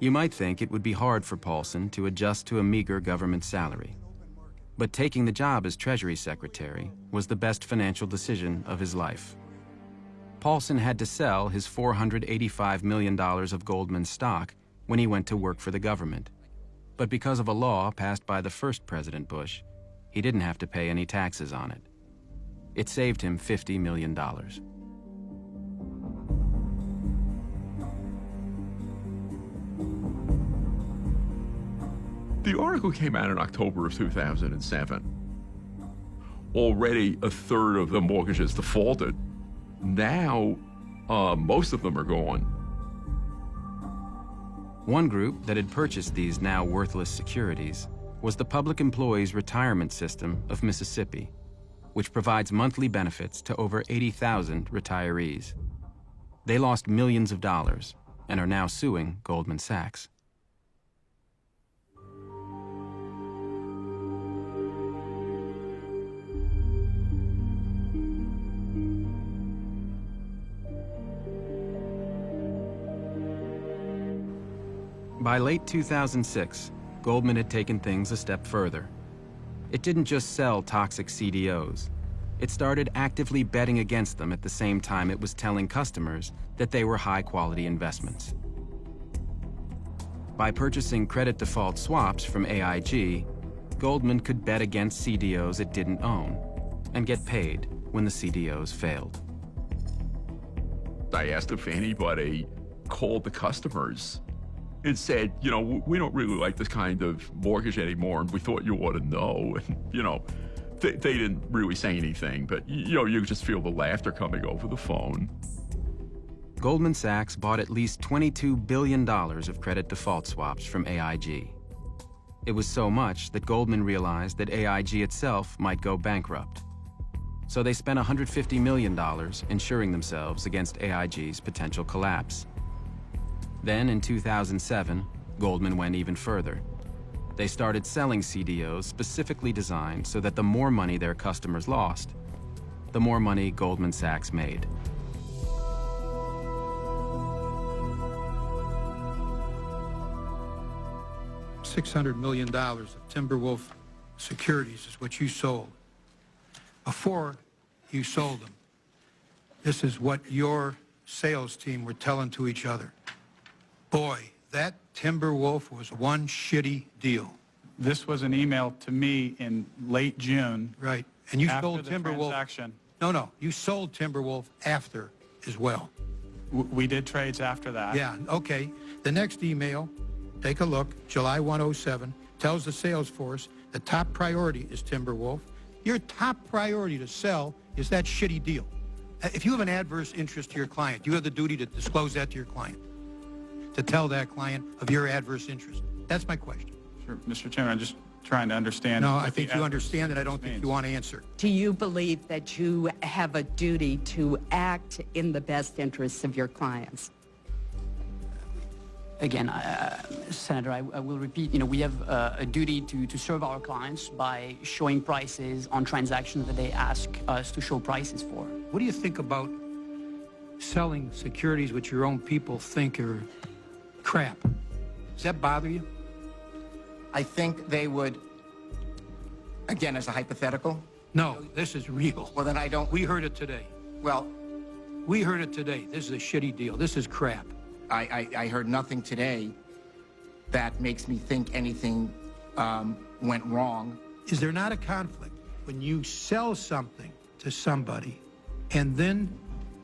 You might think it would be hard for Paulson to adjust to a meager government salary. But taking the job as Treasury Secretary was the best financial decision of his life. Paulson had to sell his $485 million of Goldman stock when he went to work for the government. But because of a law passed by the first President Bush, he didn't have to pay any taxes on it. It saved him $50 million. The article came out in October of 2007. Already 1/3 of the mortgages defaulted. Now, most of them are gone. One group that had purchased these now worthless securities was the Public Employees Retirement System of Mississippi, which provides monthly benefits to over 80,000 retirees. They lost millions of dollars and are now suing Goldman Sachs. By late 2006, Goldman had taken things a step further. It didn't just sell toxic CDOs. It started actively betting against them at the same time it was telling customers that they were high-quality investments. By purchasing credit default swaps from AIG, Goldman could bet against CDOs it didn't own and get paid when the CDOs failed. I asked if anybody called the customers and said, you know, we don't really like this kind of mortgage anymore, and we thought you ought to know. And, you know, they didn't really say anything, but, you know, you just feel the laughter coming over the phone. Goldman Sachs bought at least $22 billion of credit default swaps from AIG. It was so much that Goldman realized that AIG itself might go bankrupt. So they spent $150 million insuring themselves against AIG's potential collapse. Then in 2007, Goldman went even further. They started selling CDOs specifically designed so that the more money their customers lost, the more money Goldman Sachs made. $600 million of Timberwolf securities is what you sold. Before you sold them, this is what your sales team were telling to each other. Boy, that Timberwolf was one shitty deal. This was an email to me in late June. Right. And you after sold the Timberwolf. transaction. No, you sold Timberwolf after as well. We did trades after that. Yeah, okay. The next email, take a look, July 107, tells the sales force the top priority is Timberwolf. Your top priority to sell is that shitty deal. If you have an adverse interest to your client, you have the duty to disclose that to your client, to tell that client of your adverse interest. That's my question. Sure, Mr. Chairman, I'm just trying to understand. No, what I think the you understand it. I don't think means. you want to answer. Do you believe that you have a duty to act in the best interests of your clients? Again, Senator, I will repeat, you know, we have a duty to serve our clients by showing prices on transactions that they ask us to show prices for. What do you think about selling securities which your own people think are crap? Does that bother you? I think they would, again, as a hypothetical. No, this is real. Well, then I don't. We heard it today. Well, we heard it today. This is a shitty deal. This is crap. I heard nothing today that makes me think anything went wrong. Is there not a conflict when you sell something to somebody and then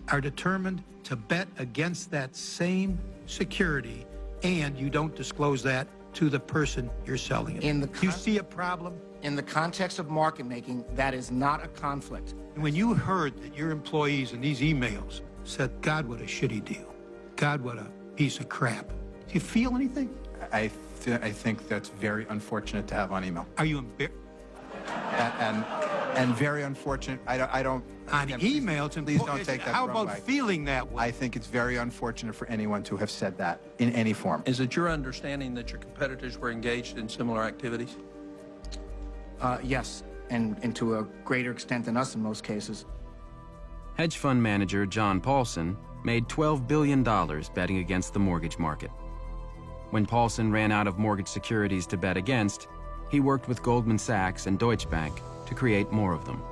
are determined to bet against that same security and you don't disclose that to the person you're selling it? You see a problem? In the context of market making, that is not a conflict. And when you heard that your employees in these emails said, God, what a shitty deal. God, what a piece of crap. Do you feel anything? I think that's very unfortunate to have on email. Are you embarrassed? And very unfortunate. I don't. On email, please don't take that How the wrong about way. feeling that way? I think it's very unfortunate for anyone to have said that in any form. Is it your understanding that your competitors were engaged in similar activities? Yes, and to a greater extent than us in most cases. Hedge fund manager John Paulson made $12 billion betting against the mortgage market. When Paulson ran out of mortgage securities to bet against, he worked with Goldman Sachs and Deutsche Bank to create more of them.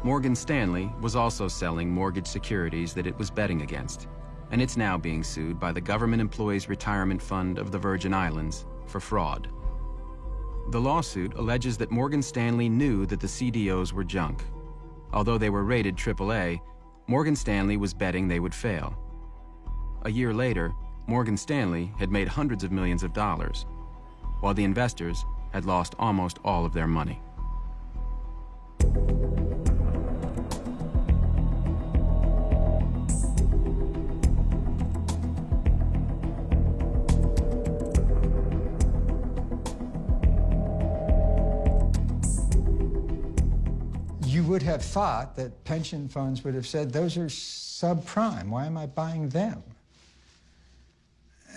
Morgan Stanley was also selling mortgage securities that it was betting against, and it's now being sued by the Government Employees Retirement Fund of the Virgin Islands for fraud. The lawsuit alleges that Morgan Stanley knew that the CDOs were junk. Although they were rated AAA, Morgan Stanley was betting they would fail. A year later, Morgan Stanley had made hundreds of millions of dollars, while the investors had lost almost all of their money. You would have thought that pension funds would have said, those are subprime. Why am I buying them?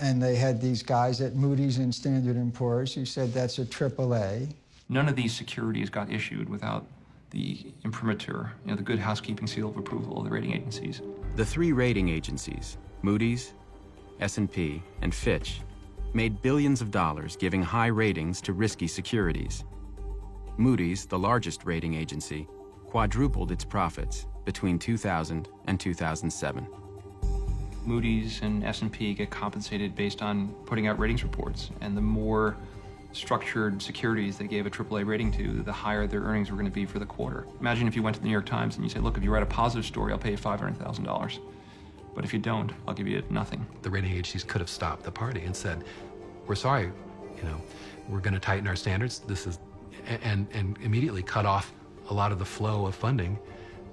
And they had these guys at Moody's and Standard & Poor's who said that's a AAA. None of these securities got issued without the imprimatur, you know, the good housekeeping seal of approval of the rating agencies. The three rating agencies, Moody's, S&P, and Fitch, made billions of dollars giving high ratings to risky securities. Moody's, the largest rating agency, quadrupled its profits between 2000 and 2007. Moody's and S&P get compensated based on putting out ratings reports, and the more structured securities they gave a AAA rating to, the higher their earnings were going to be for the quarter. Imagine if you went to the New York Times and you say, look, if you write a positive story, I'll pay you $500,000. But if you don't, I'll give you nothing. The rating agencies could have stopped the party and said, we're sorry, we're going to tighten our standards. And immediately cut off a lot of the flow of funding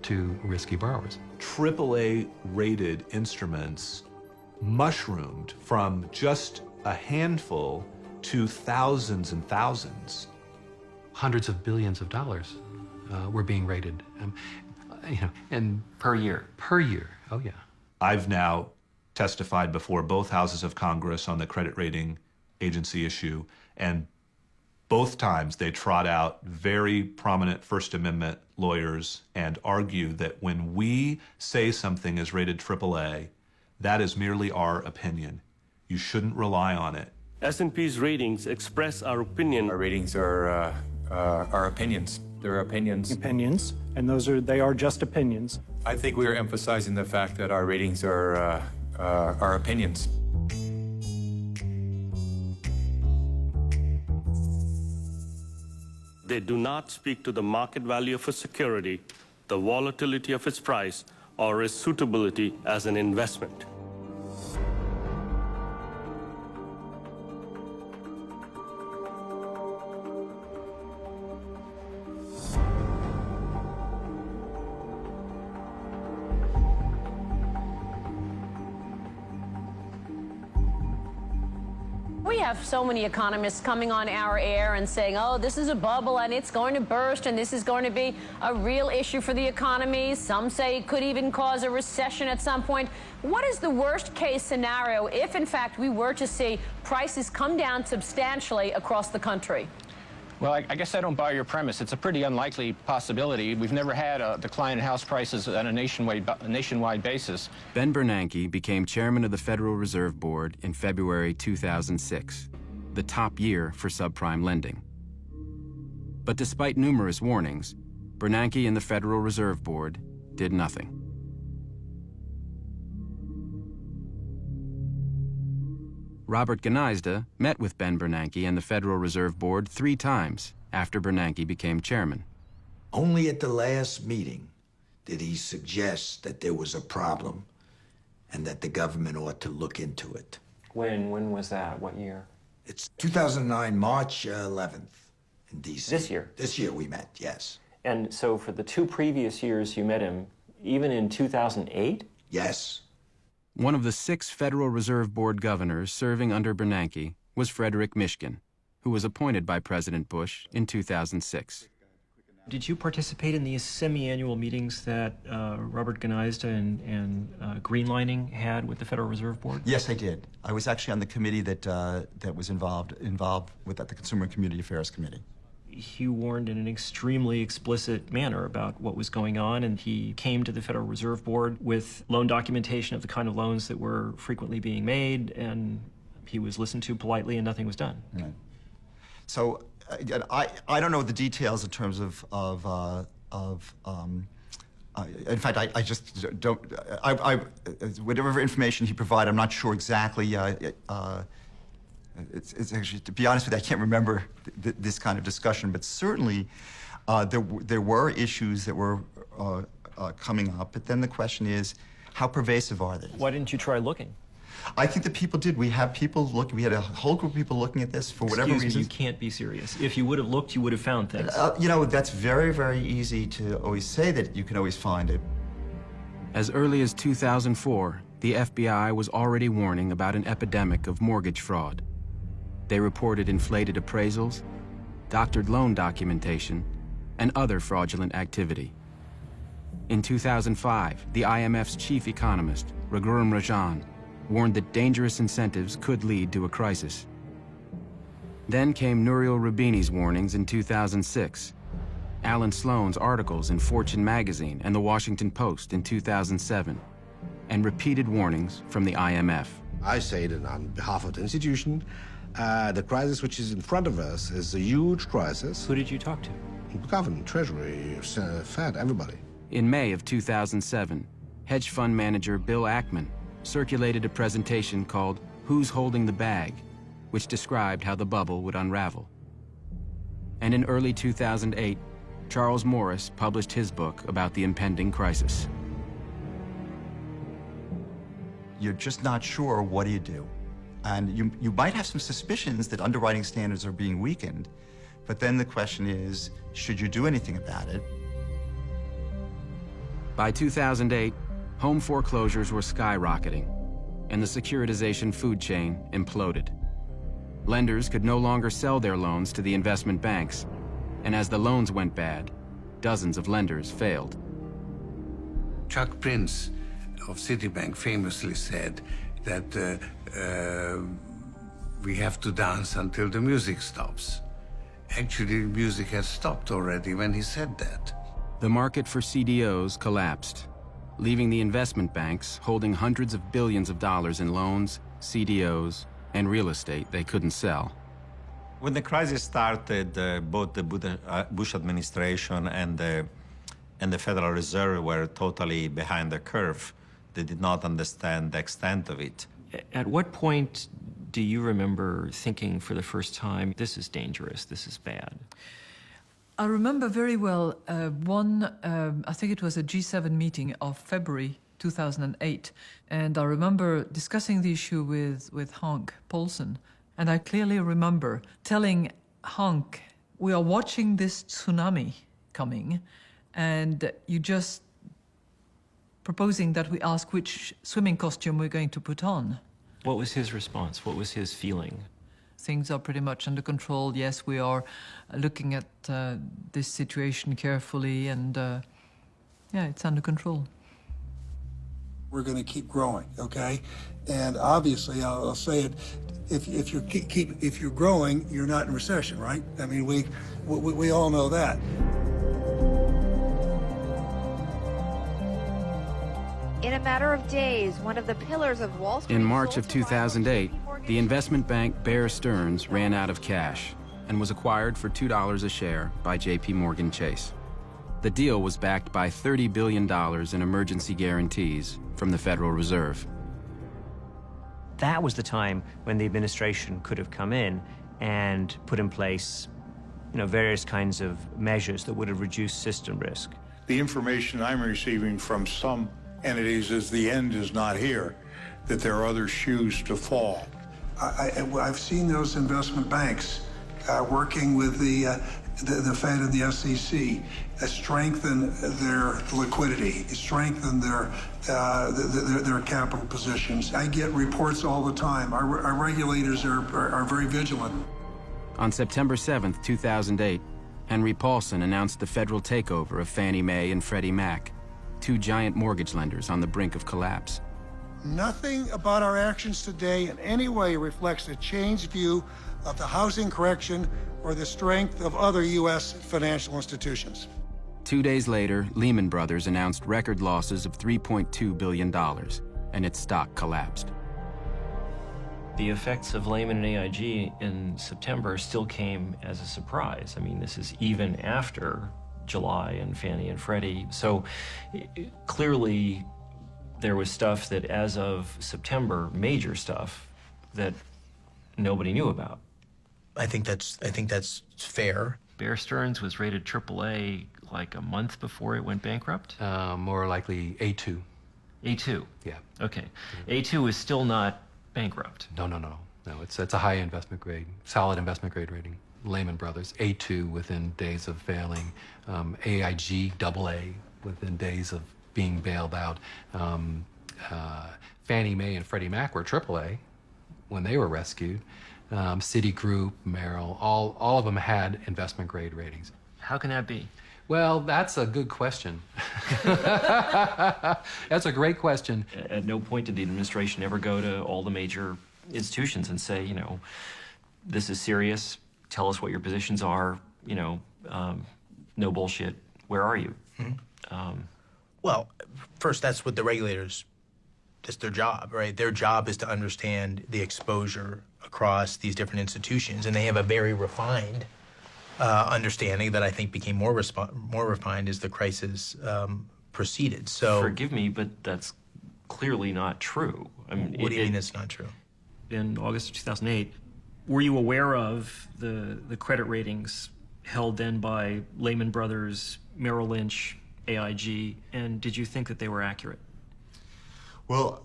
to risky borrowers. AAA rated instruments mushroomed from just a handful to thousands and thousands. Hundreds of billions of dollars were being rated, and per year. Per year, oh yeah. I've now testified before both houses of Congress on the credit rating agency issue, and both times they trot out very prominent First Amendment lawyers and argue that when we say something is rated AAA, that is merely our opinion. You shouldn't rely on it. S&P's ratings express our opinion. Our ratings are our opinions. They're opinions. Opinions, and they are just opinions. I think we are emphasizing the fact that our ratings are our opinions. They do not speak to the market value of a security, the volatility of its price, or its suitability as an investment. We have so many economists coming on our air and saying, oh, this is a bubble and it's going to burst and this is going to be a real issue for the economy. Some say it could even cause a recession at some point. What is the worst case scenario if, in fact, we were to see prices come down substantially across the country? Well, I guess I don't buy your premise. It's a pretty unlikely possibility. We've never had a decline in house prices on a nationwide basis. Ben Bernanke became chairman of the Federal Reserve Board in February 2006, the top year for subprime lending. But despite numerous warnings, Bernanke and the Federal Reserve Board did nothing. Robert Gneizda met with Ben Bernanke and the Federal Reserve Board 3 times after Bernanke became chairman. Only at the last meeting did he suggest that there was a problem and that the government ought to look into it. When was that? What year? It's 2009, March 11th in D.C. This year? This year we met, yes. And so for the 2 previous years you met him, even in 2008? Yes. One of the 6 Federal Reserve Board governors serving under Bernanke was Frederick Mishkin, who was appointed by President Bush in 2006. Did you participate in these semi-annual meetings that Robert Gneizda and Greenlining had with the Federal Reserve Board? Yes, I did. I was actually on the committee that was involved with the Consumer and Community Affairs Committee. He warned in an extremely explicit manner about what was going on, and he came to the Federal Reserve Board with loan documentation of the kind of loans that were frequently being made, and he was listened to politely and nothing was done. Right. So I don't know the details in terms of in fact, I just don't, whatever information he provided, I'm not sure exactly, it's actually, to be honest with you, I can't remember this kind of discussion, but certainly there were issues that were coming up, but then the question is, how pervasive are they? Why didn't you try looking? I think that people did. We have people looking. We had a whole group of people looking at this for whatever reason. You can't be serious. If you would have looked, you would have found things. That's very, very easy to always say that you can always find it. As early as 2004, the FBI was already warning about an epidemic of mortgage fraud. They reported inflated appraisals, doctored loan documentation, and other fraudulent activity. In 2005, the IMF's chief economist, Raghuram Rajan, warned that dangerous incentives could lead to a crisis. Then came Nouriel Roubini's warnings in 2006, Alan Sloan's articles in Fortune magazine and the Washington Post in 2007, and repeated warnings from the IMF. I say that on behalf of the institution, the crisis which is in front of us is a huge crisis. Who did you talk to? The government, Treasury, Fed, everybody. In May of 2007, hedge fund manager Bill Ackman circulated a presentation called Who's Holding the Bag, which described how the bubble would unravel. And in early 2008, Charles Morris published his book about the impending crisis. You're just not sure, what do you do? And you might have some suspicions that underwriting standards are being weakened, but then the question is, should you do anything about it? By 2008, home foreclosures were skyrocketing, and the securitization food chain imploded. Lenders could no longer sell their loans to the investment banks, and as the loans went bad, dozens of lenders failed. Chuck Prince of Citibank famously said that we have to dance until the music stops. Actually, the music had stopped already when he said that. The market for CDOs collapsed, leaving the investment banks holding hundreds of billions of dollars in loans, CDOs, and real estate they couldn't sell. When the crisis started, both the Bush administration and the Federal Reserve were totally behind the curve. They did not understand the extent of it. At what point do you remember thinking for the first time, this is dangerous, this is bad? I remember very well I think it was a G7 meeting of February 2008, and I remember discussing the issue with Hank Paulson, and I clearly remember telling Hank, we are watching this tsunami coming, and you just proposing that we ask which swimming costume we're going to put on. What was his response? What was his feeling? Things are pretty much under control. Yes, we are looking at this situation carefully, and yeah, it's under control. We're going to keep growing, okay? And obviously, I'll say it, if you're growing, you're not in recession, right? I mean, we all know that. In a matter of days, one of the pillars of Wall Street... In March of 2008, the investment bank Bear Stearns ran out of cash and was acquired for $2 a share by JP Morgan Chase. The deal was backed by $30 billion in emergency guarantees from the Federal Reserve. That was the time when the administration could have come in and put in place, various kinds of measures that would have reduced system risk. The information I'm receiving from some entities is the end is not here, that there are other shoes to fall. I've seen those investment banks working with the Fed and the SEC strengthen their liquidity, strengthen their capital positions. I get reports all the time. Our regulators are very vigilant. On September 7th, 2008, Henry Paulson announced the federal takeover of Fannie Mae and Freddie Mac, two giant mortgage lenders on the brink of collapse. Nothing about our actions today in any way reflects a changed view of the housing correction or the strength of other U.S. financial institutions. 2 days later, Lehman Brothers announced record losses of $3.2 billion, and its stock collapsed. The effects of Lehman and AIG in September still came as a surprise. I mean, this is even after July and Fannie and Freddie. So clearly there was stuff that as of September, major stuff that nobody knew about. I think that's fair. Bear Stearns was rated AAA like a month before it went bankrupt? More likely A2. A2? Yeah. Okay. A2 is still not bankrupt. No. It's a high investment grade, solid investment grade rating. Lehman Brothers, A2 within days of failing. AIG, AA within days of being bailed out. Fannie Mae and Freddie Mac were AAA when they were rescued. Citigroup, Merrill, all of them had investment grade ratings. How can that be? Well, that's a good question. That's a great question. At no point did the administration ever go to all the major institutions and say, this is serious, tell us what your positions are, no bullshit, where are you? Mm-hmm. Well, first, that's what the regulators, that's their job, right? Their job is to understand the exposure across these different institutions, and they have a very refined understanding that I think became more refined as the crisis proceeded. So, forgive me, but that's clearly not true. I mean, What do you mean it's not true? In August of 2008, were you aware of the credit ratings held then by Lehman Brothers, Merrill Lynch, AIG, and did you think that they were accurate? Well,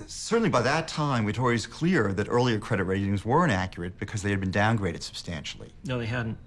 certainly by that time, it was always clear that earlier credit ratings weren't accurate because they had been downgraded substantially. No, they hadn't.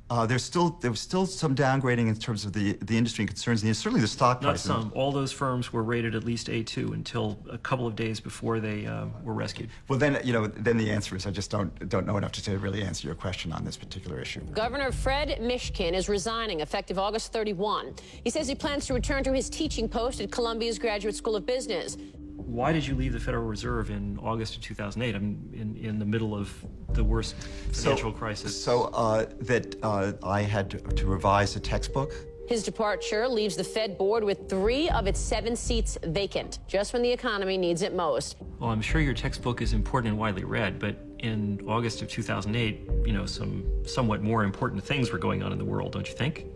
There was still some downgrading in terms of the industry and concerns, and certainly the stock Not price. some. All those firms were rated at least A2 until a couple of days before they were rescued. Well, then then the answer is I just don't know enough to really answer your question on this particular issue. Governor Fred Mishkin is resigning effective August 31. He says he plans to return to his teaching post at Columbia's Graduate School of Business. Why did you leave the Federal Reserve in August of 2008? I mean, in the middle of the worst financial crisis. So I had to revise a textbook. His departure leaves the Fed board with 3 of its 7 seats vacant, just when the economy needs it most. Well, I'm sure your textbook is important and widely read, but in August of 2008, some somewhat more important things were going on in the world, don't you think?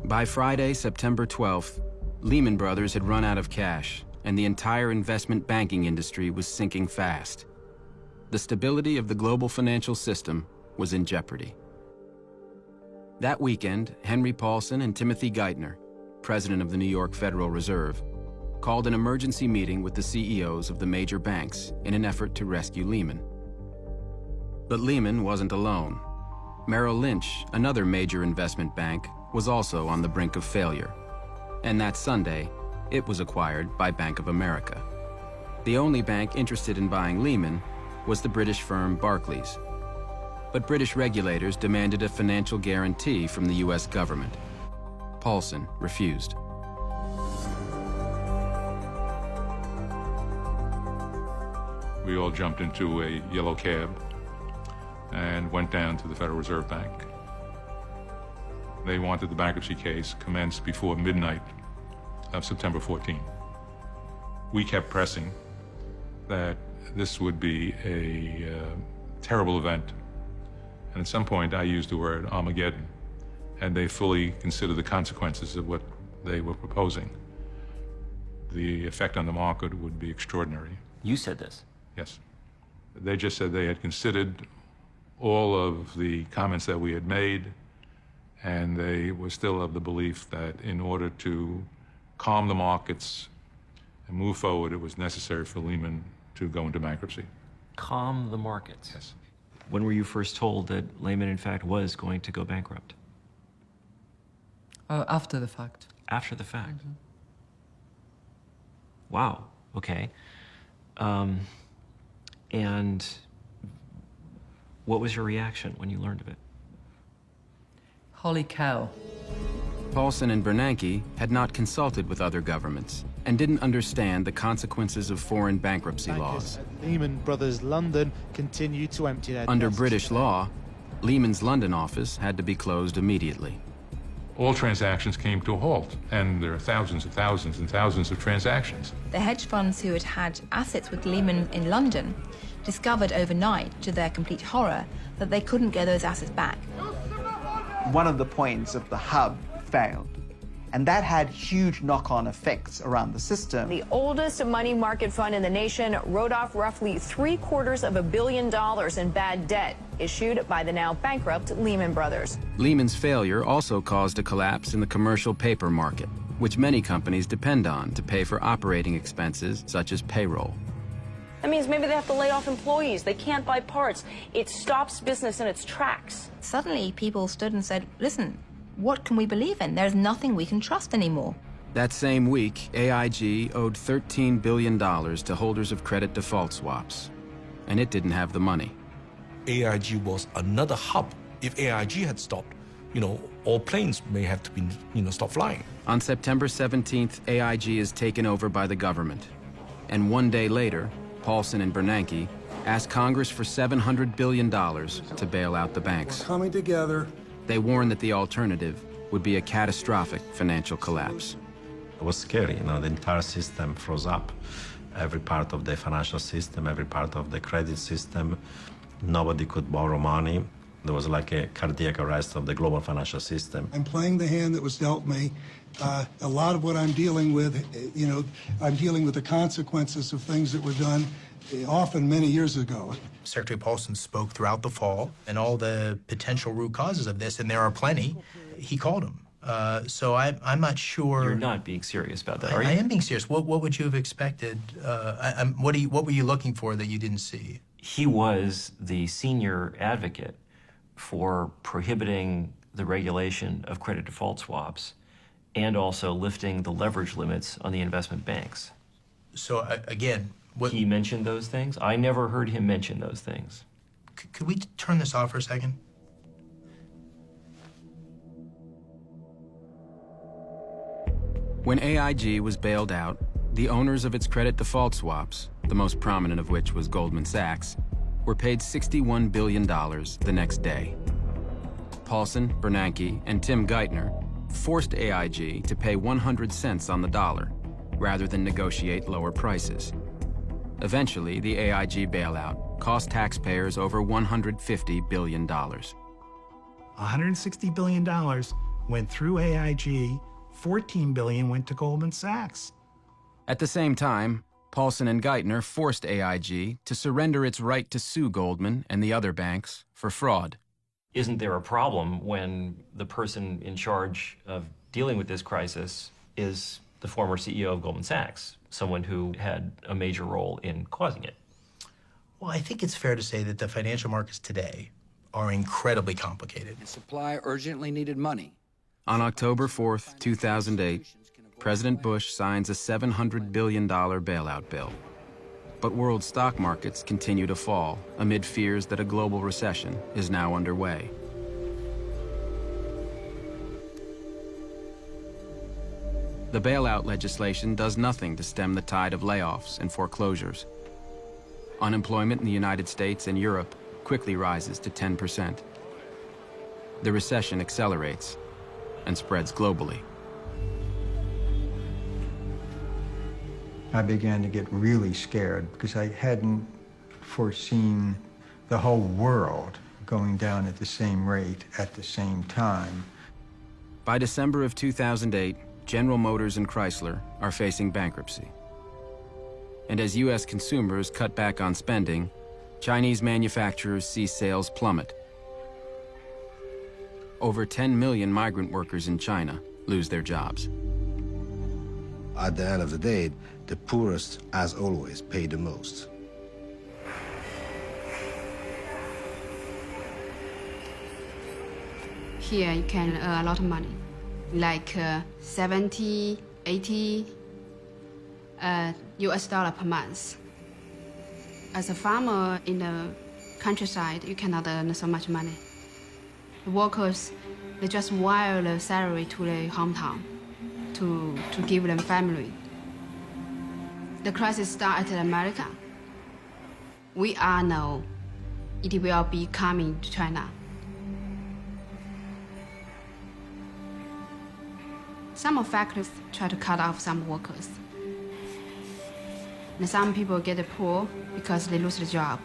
By Friday, September 12th, Lehman Brothers had run out of cash, and the entire investment banking industry was sinking fast. The stability of the global financial system was in jeopardy. That weekend, Henry Paulson and Timothy Geithner, president of the New York Federal Reserve, called an emergency meeting with the CEOs of the major banks in an effort to rescue Lehman. But Lehman wasn't alone. Merrill Lynch, another major investment bank, was also on the brink of failure. And that Sunday, it was acquired by Bank of America. The only bank interested in buying Lehman was the British firm Barclays. But British regulators demanded a financial guarantee from the US government. Paulson refused. We all jumped into a yellow cab and went down to the Federal Reserve Bank. They wanted the bankruptcy case commenced before midnight of September 14. We kept pressing that this would be a terrible event. And at some point, I used the word Armageddon, and they fully considered the consequences of what they were proposing. The effect on the market would be extraordinary. You said this? Yes. They just said they had considered all of the comments that we had made, and they were still of the belief that in order to calm the markets and move forward, it was necessary for Lehman to go into bankruptcy. Calm the markets? Yes. When were you first told that Lehman, in fact, was going to go bankrupt? After the fact. After the fact? Mm-hmm. Wow, okay. And what was your reaction when you learned of it? Holy cow. Paulson and Bernanke had not consulted with other governments and didn't understand the consequences of foreign bankruptcy laws. Lehman Brothers London continued to empty their Under desks. British law, Lehman's London office had to be closed immediately. All transactions came to a halt, and there are thousands and thousands and thousands of transactions. The hedge funds who had had assets with Lehman in London discovered overnight, to their complete horror, that they couldn't get those assets back. One of the points of the hub failed, and that had huge knock-on effects around the system. The oldest money market fund in the nation wrote off roughly $750 million in bad debt issued by the now bankrupt Lehman Brothers. Lehman's failure also caused a collapse in the commercial paper market, which many companies depend on to pay for operating expenses such as payroll. That means maybe they have to lay off employees. They can't buy parts. It stops business in its tracks. Suddenly, people stood and said, listen, what can we believe in? There's nothing we can trust anymore. That same week, AIG owed $13 billion to holders of credit default swaps, and it didn't have the money. AIG was another hub. If AIG had stopped, all planes may have to be, stop flying. On September 17th, AIG is taken over by the government. And one day later, Paulson and Bernanke asked Congress for $700 billion to bail out the banks. We're coming together. They warned that the alternative would be a catastrophic financial collapse. It was scary, the entire system froze up. Every part of the financial system, every part of the credit system, nobody could borrow money. There was like a cardiac arrest of the global financial system. I'm playing the hand that was dealt me. A lot of what I'm dealing with, I'm dealing with the consequences of things that were done often many years ago. Secretary Paulson spoke throughout the fall and all the potential root causes of this, and there are plenty. He called them. So I'm not sure. You're not being serious about that, are you? I am being serious. What would you have expected? What were you looking for that you didn't see? He was the senior advocate for prohibiting the regulation of credit default swaps and also lifting the leverage limits on the investment banks. So again, he mentioned those things? I never heard him mention those things. Could we turn this off for a second? When AIG was bailed out, the owners of its credit default swaps, the most prominent of which was Goldman Sachs, were paid $61 billion the next day. Paulson, Bernanke, and Tim Geithner forced AIG to pay 100 cents on the dollar rather than negotiate lower prices. Eventually, the AIG bailout cost taxpayers over $150 billion. $160 billion went through AIG, $14 billion went to Goldman Sachs. At the same time, Paulson and Geithner forced AIG to surrender its right to sue Goldman and the other banks for fraud. Isn't there a problem when the person in charge of dealing with this crisis is the former CEO of Goldman Sachs, someone who had a major role in causing it? Well, I think it's fair to say that the financial markets today are incredibly complicated. Supply urgently needed money. On October 4th, 2008, President Bush signs a $700 billion bailout bill. But world stock markets continue to fall amid fears that a global recession is now underway. The bailout legislation does nothing to stem the tide of layoffs and foreclosures. Unemployment in the United States and Europe quickly rises to 10%. The recession accelerates and spreads globally. I began to get really scared because I hadn't foreseen the whole world going down at the same rate at the same time. By December of 2008, General Motors and Chrysler are facing bankruptcy. And as U.S. consumers cut back on spending, Chinese manufacturers see sales plummet. Over 10 million migrant workers in China lose their jobs. At the end of the day, the poorest, as always, pay the most. Here you can earn a lot of money, like 70, 80 US dollar per month. As a farmer in the countryside, you cannot earn so much money. The workers, they just wire the salary to their hometown to give them family. The crisis started in America. We all know it will be coming to China. Some factories try to cut off some workers. And some people get poor because they lose the job.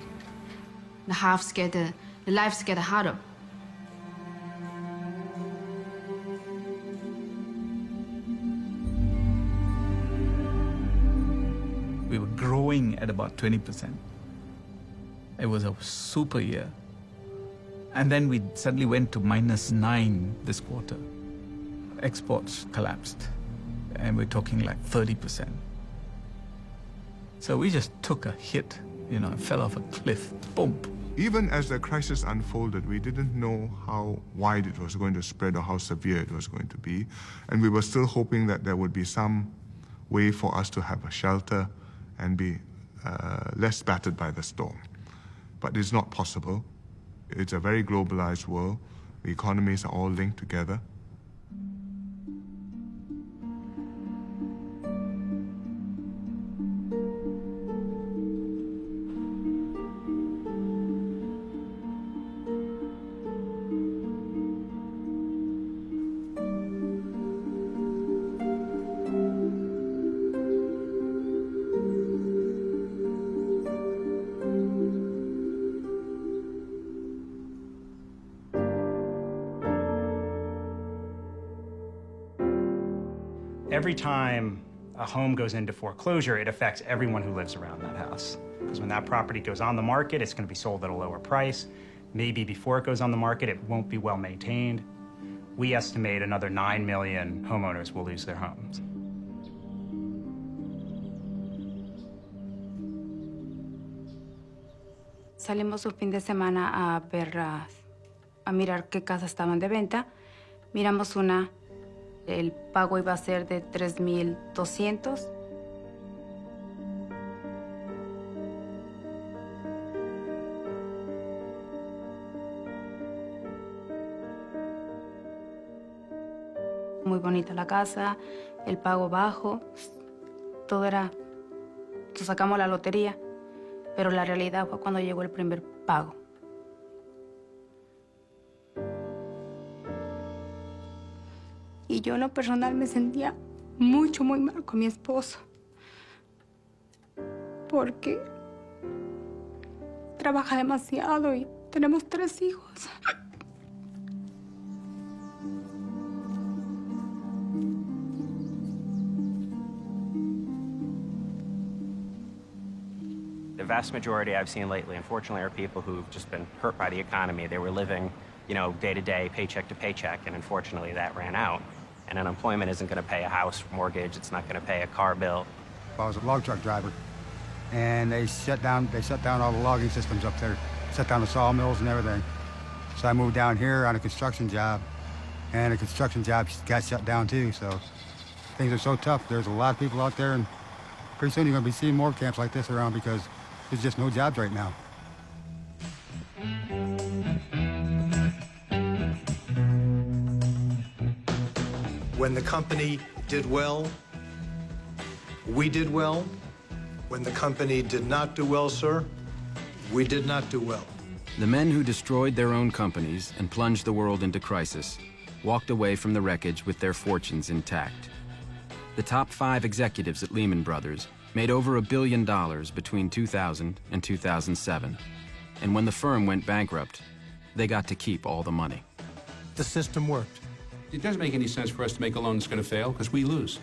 The lives get harder. We were growing at about 20%. It was a super year. And then we suddenly went to -9 this quarter. Exports collapsed, and we're talking like 30%. So we just took a hit, fell off a cliff, boom. Even as the crisis unfolded, we didn't know how wide it was going to spread or how severe it was going to be. And we were still hoping that there would be some way for us to have a shelter and be less battered by the storm. But it's not possible. It's a very globalized world. The economies are all linked together. Every time a home goes into foreclosure, it affects everyone who lives around that house. Because when that property goes on the market, it's going to be sold at a lower price. Maybe before it goes on the market, it won't be well maintained. We estimate another 9 million homeowners will lose their homes. Salimos un fin de semana a ver, a mirar qué casas estaban de venta. Miramos una, el pago iba a ser de $3,200. Muy bonita la casa, el pago bajo, todo era, sacamos la lotería, pero la realidad fue cuando llegó el primer pago. Y yo en lo personal me sentía muy mal con mi esposo, porque trabaja demasiado y tenemos 3 hijos. The vast majority I've seen lately, unfortunately, are people who've just been hurt by the economy. They were living, you know, day to day, paycheck to paycheck, and unfortunately that ran out. And unemployment isn't going to pay a house mortgage. It's not going to pay a car bill. I was a log truck driver, and they shut down all the logging systems up there, shut down the sawmills and everything. So I moved down here on a construction job, and the construction job got shut down too. So things are so tough. There's a lot of people out there, and pretty soon you're going to be seeing more camps like this around because there's just no jobs right now. When the company did well, we did well. When the company did not do well, sir, we did not do well. The men who destroyed their own companies and plunged the world into crisis walked away from the wreckage with their fortunes intact. The top 5 executives at Lehman Brothers made over $1 billion between 2000 and 2007. And when the firm went bankrupt, they got to keep all the money. The system worked. It doesn't make any sense for us to make a loan that's going to fail because we lose.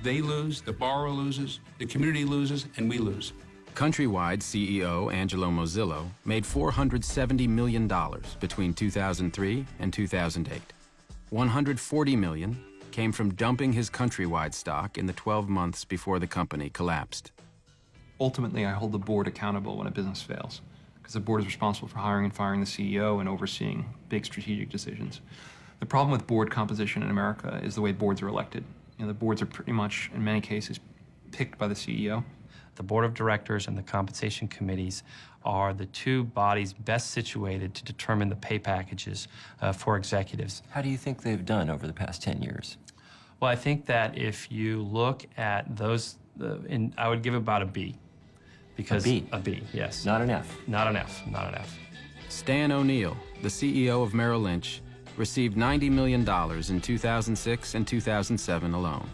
They lose, the borrower loses, the community loses, and we lose. Countrywide CEO Angelo Mozillo made $470 million between 2003 and 2008. $140 million came from dumping his Countrywide stock in the 12 months before the company collapsed. Ultimately, I hold the board accountable when a business fails, because the board is responsible for hiring and firing the CEO and overseeing big strategic decisions. The problem with board composition in America is the way boards are elected. You know, the boards are pretty much, in many cases, picked by the CEO. The board of directors and the compensation committees are the 2 bodies best situated to determine the pay packages for executives. How do you think they've done over the past 10 years? Well, I think that if you look at those, I would give about a B. Because A B? A B, yes. Not an F? Not an F, not an F. Stan O'Neill, the CEO of Merrill Lynch, received $90 million in 2006 and 2007 alone.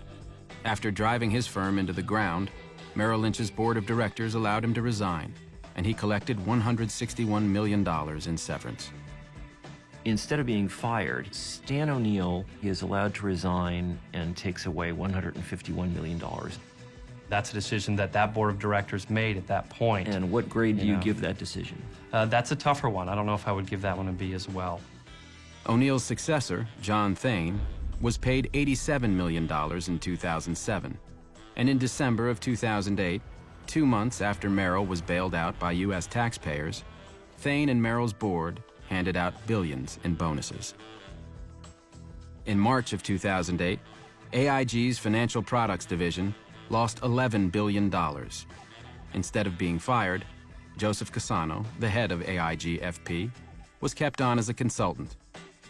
After driving his firm into the ground, Merrill Lynch's board of directors allowed him to resign, and he collected $161 million in severance. Instead of being fired, Stan O'Neill is allowed to resign and takes away $151 million. That's a decision that that board of directors made at that point. And what grade do you give that decision? That's a tougher one. I don't know if I would give that one a B as well. O'Neill's successor, John Thain, was paid $87 million in 2007. And in December of 2008, 2 months after Merrill was bailed out by U.S. taxpayers, Thain and Merrill's board handed out billions in bonuses. In March of 2008, AIG's Financial Products Division lost $11 billion. Instead of being fired, Joseph Cassano, the head of AIG FP, was kept on as a consultant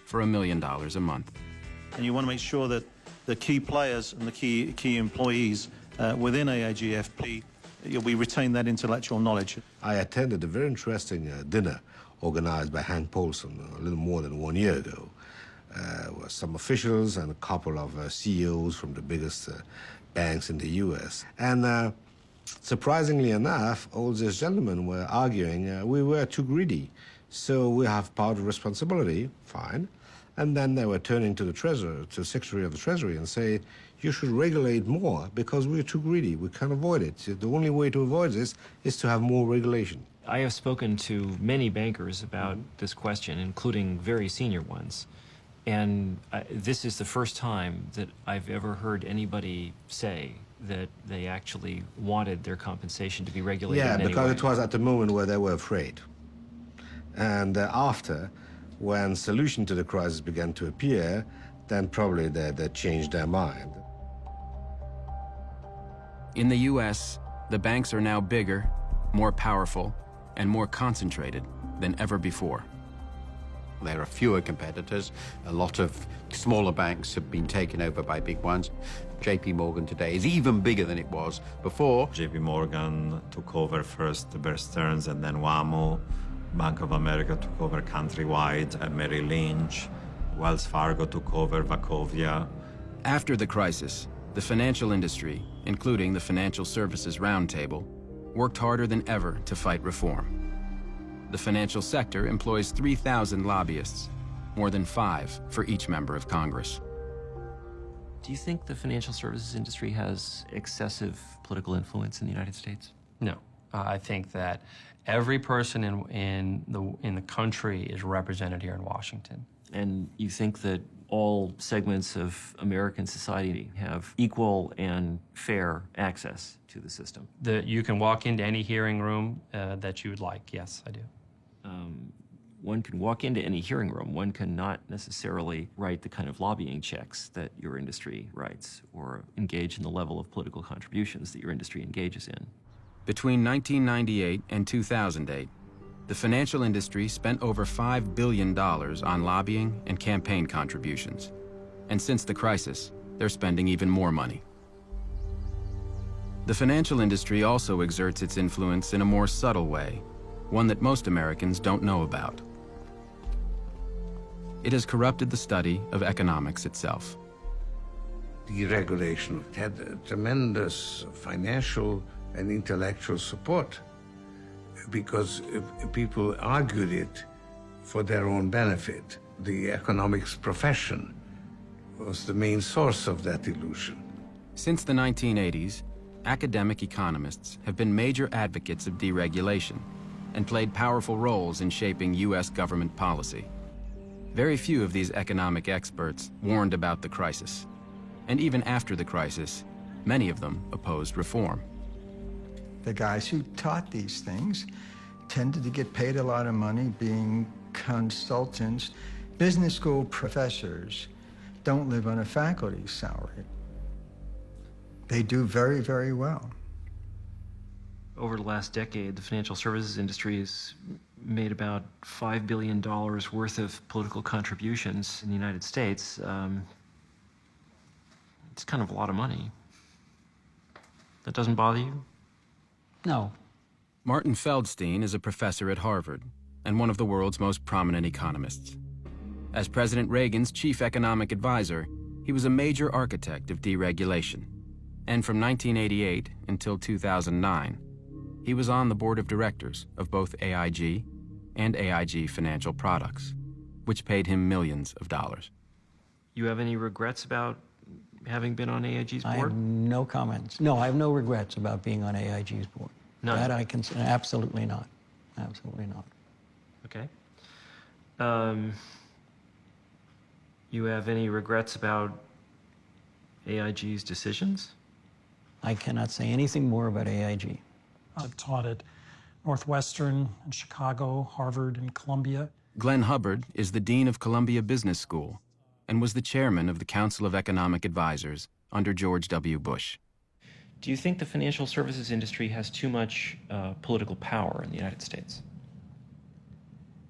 for $1 million a month. And you want to make sure that the key players and the key employees within AIG FP, we retain that intellectual knowledge. I attended a very interesting dinner organized by Hank Paulson a little more than 1 year ago. With some officials and a couple of CEOs from the biggest banks in the U.S. And surprisingly enough, all these gentlemen were arguing we were too greedy. So we have part of responsibility, fine, And then they were turning to the Treasurer, to the Secretary of the Treasury, and say, you should regulate more because we're too greedy. We can't avoid it. The only way to avoid this is to have more regulation. I have spoken to many bankers about this question, including very senior ones. And this is the first time that I've ever heard anybody say that they actually wanted their compensation to be regulated in any way. Yeah, because it was at the moment where they were afraid. And after, when solution to the crisis began to appear, then probably they changed their mind. In the U.S., the banks are now bigger, more powerful, and more concentrated than ever before. There are fewer competitors. A lot of smaller banks have been taken over by big ones. JP Morgan today is even bigger than it was before. JP Morgan took over first Bear Stearns and then WaMu. Bank of America took over Countrywide and Merrill Lynch. Wells Fargo took over Wachovia. After the crisis, the financial industry, including the Financial Services Roundtable, worked harder than ever to fight reform. The financial sector employs 3,000 lobbyists, more than 5 for each member of Congress. Do you think the financial services industry has excessive political influence in the United States? No. I think that every person in the country is represented here in Washington. And you think that all segments of American society have equal and fair access to the system? You can walk into any hearing room that you would like. Yes, I do. One can walk into any hearing room. One cannot necessarily write the kind of lobbying checks that your industry writes or engage in the level of political contributions that your industry engages in. Between 1998 and 2008, the financial industry spent over $5 billion on lobbying and campaign contributions. And since the crisis, they're spending even more money. The financial industry also exerts its influence in a more subtle way, one that most Americans don't know about. It has corrupted the study of economics itself. Deregulation had a tremendous financial and intellectual support because people argued it for their own benefit. The economics profession was the main source of that illusion. Since the 1980s, academic economists have been major advocates of deregulation and played powerful roles in shaping U.S. government policy. Very few of these economic experts warned about the crisis. And even after the crisis, many of them opposed reform. The guys who taught these things tended to get paid a lot of money being consultants. Business school professors don't live on a faculty salary. They do very, very well. Over the last decade, the financial services industry has made about $5 billion worth of political contributions in the United States. It's kind of a lot of money. That doesn't bother you? No. Martin Feldstein is a professor at Harvard and one of the world's most prominent economists. As President Reagan's chief economic advisor, he was a major architect of deregulation. And from 1988 until 2009, he was on the board of directors of both AIG and AIG Financial Products, which paid him millions of dollars. You have any regrets about having been on AIG's board? I have no comments. No, I have no regrets about being on AIG's board. None? That I can say, absolutely not. Absolutely not. Okay. You have any regrets about AIG's decisions? I cannot say anything more about AIG. I've taught at Northwestern and Chicago, Harvard, and Columbia. Glenn Hubbard is the dean of Columbia Business School and was the chairman of the Council of Economic Advisors under George W. Bush. Do you think the financial services industry has too much political power in the United States?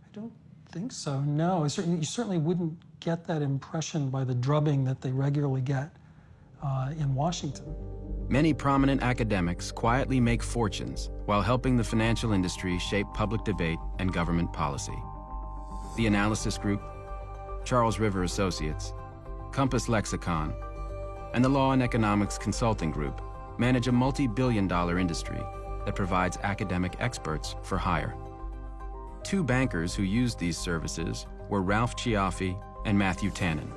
I don't think so, no. You certainly wouldn't get that impression by the drubbing that they regularly get in Washington. Many prominent academics quietly make fortunes while helping the financial industry shape public debate and government policy. The Analysis Group, Charles River Associates, Compass Lexicon, and the Law and Economics Consulting Group manage a multi-billion-dollar industry that provides academic experts for hire. Two bankers who used these services were Ralph Ciaffi and Matthew Tannen.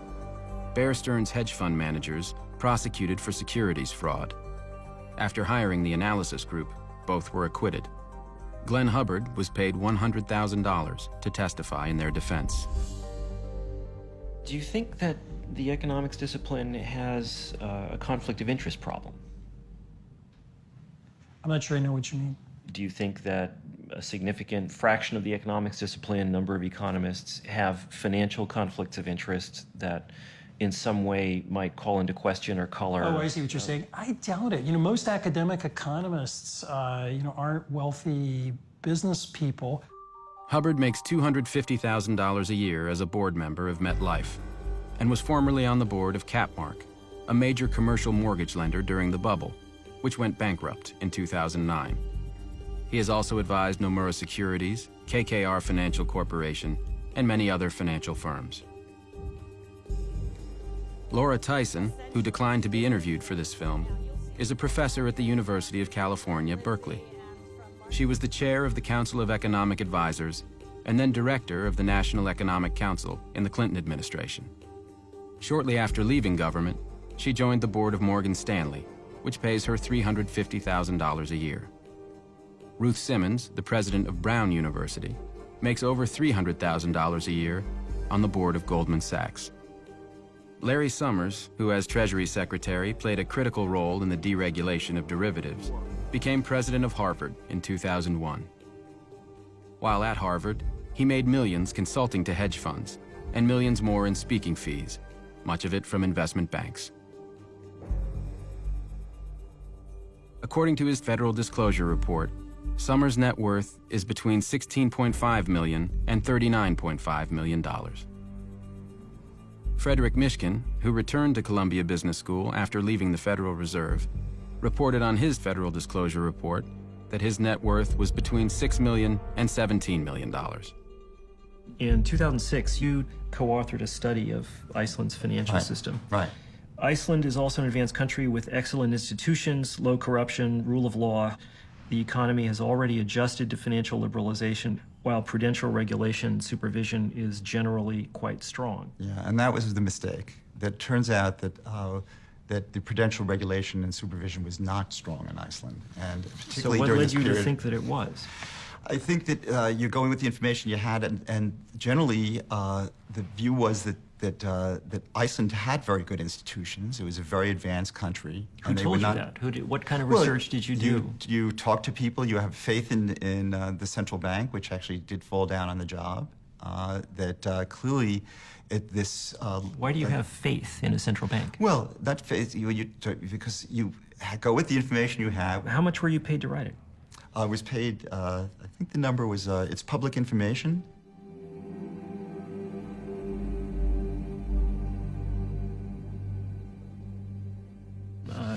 Bear Stearns hedge fund managers prosecuted for securities fraud. After hiring the analysis group, both were acquitted. Glenn Hubbard was paid $100,000 to testify in their defense. Do you think that the economics discipline has a conflict of interest problem? I'm not sure I know what you mean. Do you think that a significant fraction of the economics discipline, number of economists, have financial conflicts of interest that in some way might call into question or color? Oh, I see what you're saying. I doubt it. Most academic economists, aren't wealthy business people. Hubbard makes $250,000 a year as a board member of MetLife and was formerly on the board of Capmark, a major commercial mortgage lender during the bubble, which went bankrupt in 2009. He has also advised Nomura Securities, KKR Financial Corporation, and many other financial firms. Laura Tyson, who declined to be interviewed for this film, is a professor at the University of California, Berkeley. She was the chair of the Council of Economic Advisors and then director of the National Economic Council in the Clinton administration. Shortly after leaving government, she joined the board of Morgan Stanley, which pays her $350,000 a year. Ruth Simmons, the president of Brown University, makes over $300,000 a year on the board of Goldman Sachs. Larry Summers, who as Treasury Secretary played a critical role in the deregulation of derivatives, became president of Harvard in 2001. While at Harvard, he made millions consulting to hedge funds and millions more in speaking fees, much of it from investment banks. According to his federal disclosure report, Summers' net worth is between $16.5 million and $39.5 million. Frederick Mishkin, who returned to Columbia Business School after leaving the Federal Reserve, reported on his federal disclosure report that his net worth was between $6 million and $17 million. In 2006, you co-authored a study of Iceland's financial system. Right. Iceland is also an advanced country with excellent institutions, low corruption, rule of law. The economy has already adjusted to financial liberalization, while prudential regulation and supervision is generally quite strong. Yeah, and that was the mistake. That turns out that that the prudential regulation and supervision was not strong in Iceland, and particularly during this period. So what led you to think that it was? I think that you're going with the information you had, and generally the view was that Iceland had very good institutions. It was a very advanced country. Who told you that? What kind of research did you do? You talk to people. You have faith in the central bank, which actually did fall down on the job. Clearly, this. Why do you have faith in a central bank? Well, that faith because you go with the information you have. How much were you paid to write it? I was paid. I think the number was. It's public information.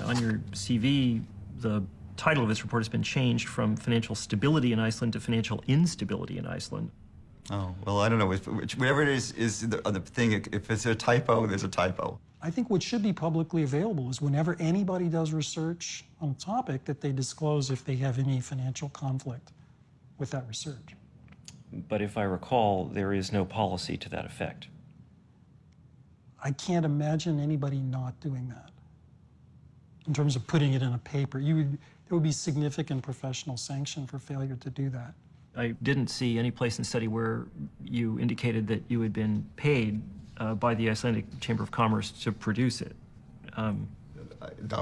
On your CV, the title of this report has been changed from Financial Stability in Iceland to Financial Instability in Iceland. Oh, well, I don't know. Whatever it is the thing. If it's a typo, there's a typo. I think what should be publicly available is whenever anybody does research on a topic that they disclose if they have any financial conflict with that research. But if I recall, there is no policy to that effect. I can't imagine anybody not doing that. In terms of putting it in a paper, there would be significant professional sanction for failure to do that. I didn't see any place in the study where you indicated that you had been paid by the Icelandic Chamber of Commerce to produce it. No,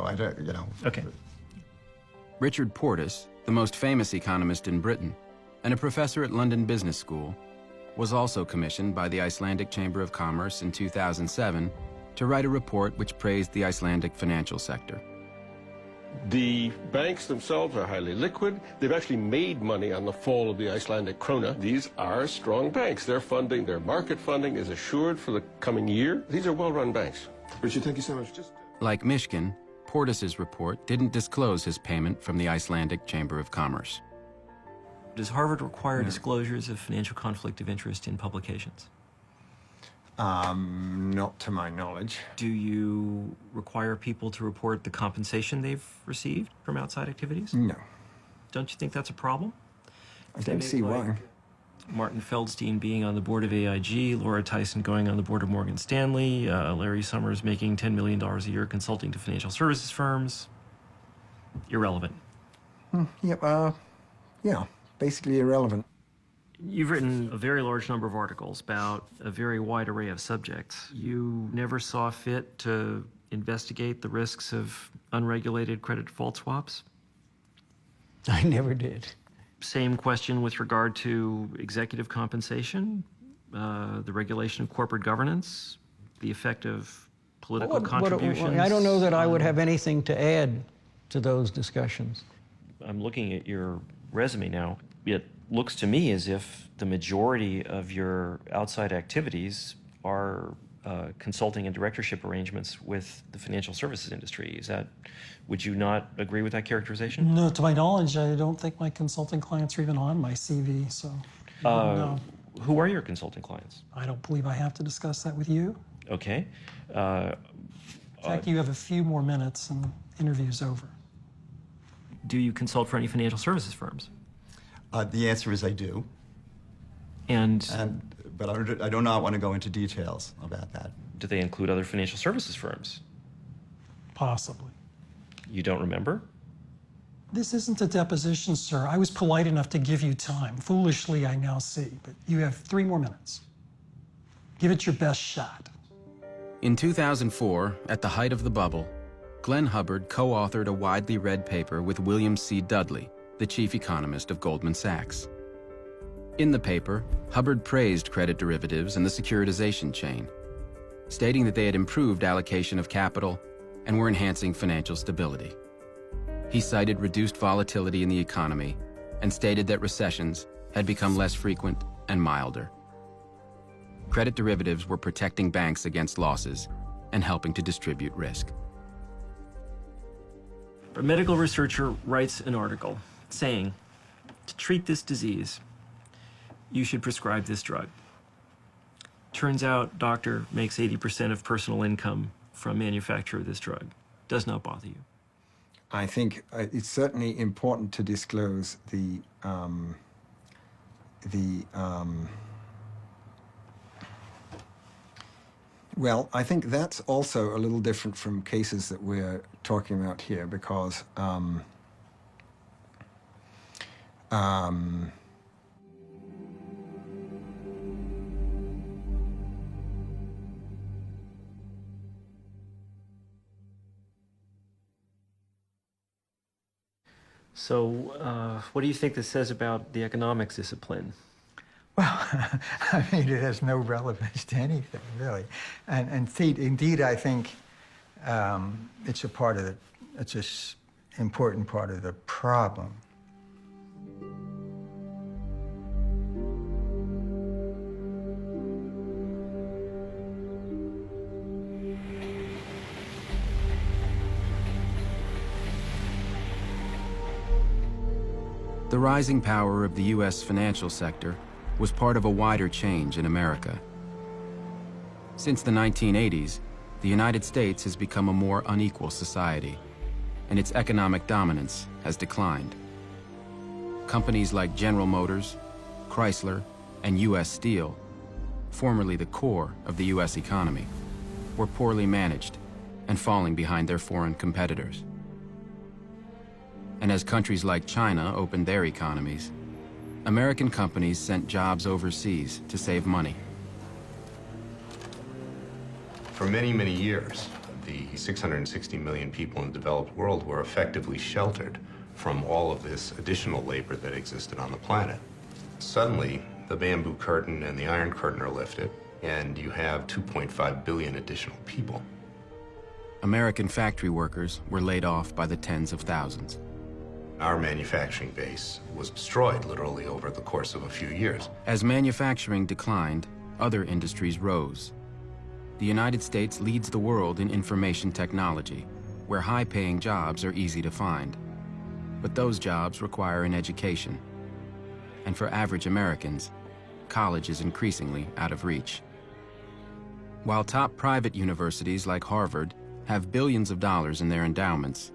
I don't, Okay. Richard Portis, the most famous economist in Britain and a professor at London Business School, was also commissioned by the Icelandic Chamber of Commerce in 2007 to write a report which praised the Icelandic financial sector. The banks themselves are highly liquid. They've actually made money on the fall of the Icelandic krona. These are strong banks. Their funding, their market funding is assured for the coming year. These are well-run banks. Richard, thank you so much. Like Mishkin, Portis's report didn't disclose his payment from the Icelandic Chamber of Commerce. Does Harvard require disclosures of financial conflict of interest in publications? Not to my knowledge. Do you require people to report the compensation they've received from outside activities? No. Don't you think that's a problem? I don't see why. Martin Feldstein being on the board of AIG, Laura Tyson going on the board of Morgan Stanley, Larry Summers making $10 million a year consulting to financial services firms. Irrelevant. Yeah, basically irrelevant. You've written a very large number of articles about a very wide array of subjects. You never saw fit to investigate the risks of unregulated credit default swaps? I never did. Same question with regard to executive compensation, the regulation of corporate governance, the effect of political contributions. I don't know that I would have anything to add to those discussions. I'm looking at your resume now. It looks to me as if the majority of your outside activities are consulting and directorship arrangements with the financial services industry. Would you not agree with that characterization? No, to my knowledge, I don't think my consulting clients are even on my CV, so no. Who are your consulting clients? I don't believe I have to discuss that with you. Okay. In fact, you have a few more minutes and the interview's over. Do you consult for any financial services firms? The answer is I do. But I do not want to go into details about that. Do they include other financial services firms? Possibly. You don't remember? This isn't a deposition, sir. I was polite enough to give you time. Foolishly, I now see, but you have 3 more minutes. Give it your best shot. In 2004, at the height of the bubble, Glenn Hubbard co-authored a widely read paper with William C. Dudley, the chief economist of Goldman Sachs. In the paper, Hubbard praised credit derivatives and the securitization chain, stating that they had improved allocation of capital and were enhancing financial stability. He cited reduced volatility in the economy and stated that recessions had become less frequent and milder. Credit derivatives were protecting banks against losses and helping to distribute risk. A medical researcher writes an article saying, to treat this disease, you should prescribe this drug. Turns out doctor makes 80% of personal income from manufacture of this drug. Does not bother you. I think it's certainly important to disclose well, I think that's also a little different from cases that we're talking about here because So, what do you think this says about the economics discipline? Well, I mean, it has no relevance to anything, really. And indeed, I think it's an important part of the problem. The rising power of the U.S. financial sector was part of a wider change in America. Since the 1980s, the United States has become a more unequal society, and its economic dominance has declined. Companies like General Motors, Chrysler, and U.S. Steel, formerly the core of the U.S. economy, were poorly managed and falling behind their foreign competitors. And as countries like China opened their economies, American companies sent jobs overseas to save money. For many, many years, the 660 million people in the developed world were effectively sheltered from all of this additional labor that existed on the planet. Suddenly, the bamboo curtain and the iron curtain are lifted, and you have 2.5 billion additional people. American factory workers were laid off by the tens of thousands. Our manufacturing base was destroyed literally over the course of a few years. As manufacturing declined, other industries rose. The United States leads the world in information technology, where high-paying jobs are easy to find. But those jobs require an education. And for average Americans, college is increasingly out of reach. While top private universities like Harvard have billions of dollars in their endowments,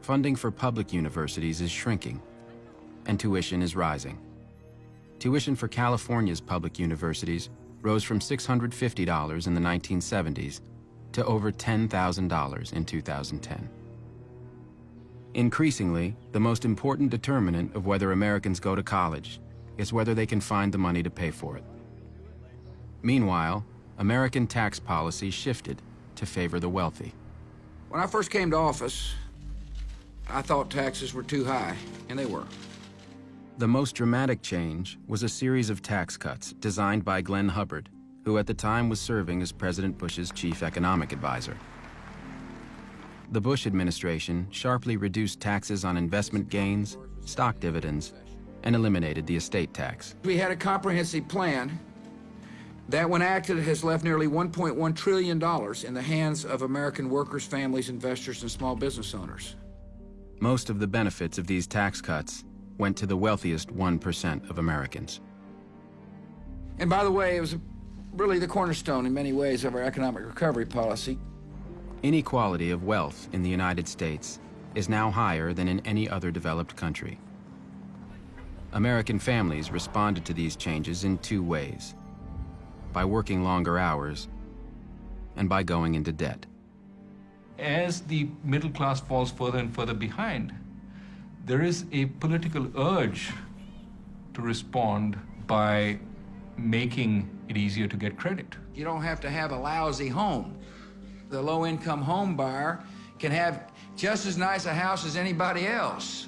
funding for public universities is shrinking, and tuition is rising. tuition for California's public universities rose from $650 in the 1970s to over $10,000 in 2010. Increasingly, the most important determinant of whether Americans go to college is whether they can find the money to pay for it. Meanwhile, American tax policy shifted to favor the wealthy. When I first came to office, I thought taxes were too high, and they were. The most dramatic change was a series of tax cuts designed by Glenn Hubbard, who at the time was serving as President Bush's chief economic advisor. The Bush administration sharply reduced taxes on investment gains, stock dividends, and eliminated the estate tax. We had a comprehensive plan that, when acted, has left nearly $1.1 trillion in the hands of American workers, families, investors, and small business owners. Most of the benefits of these tax cuts went to the wealthiest 1% of Americans. And by the way, it was really the cornerstone in many ways of our economic recovery policy. Inequality of wealth in the United States is now higher than in any other developed country. American families responded to these changes in two ways: by working longer hours and by going into debt. As the middle class falls further and further behind, there is a political urge to respond by making it easier to get credit. You don't have to have a lousy home. The low-income home buyer can have just as nice a house as anybody else.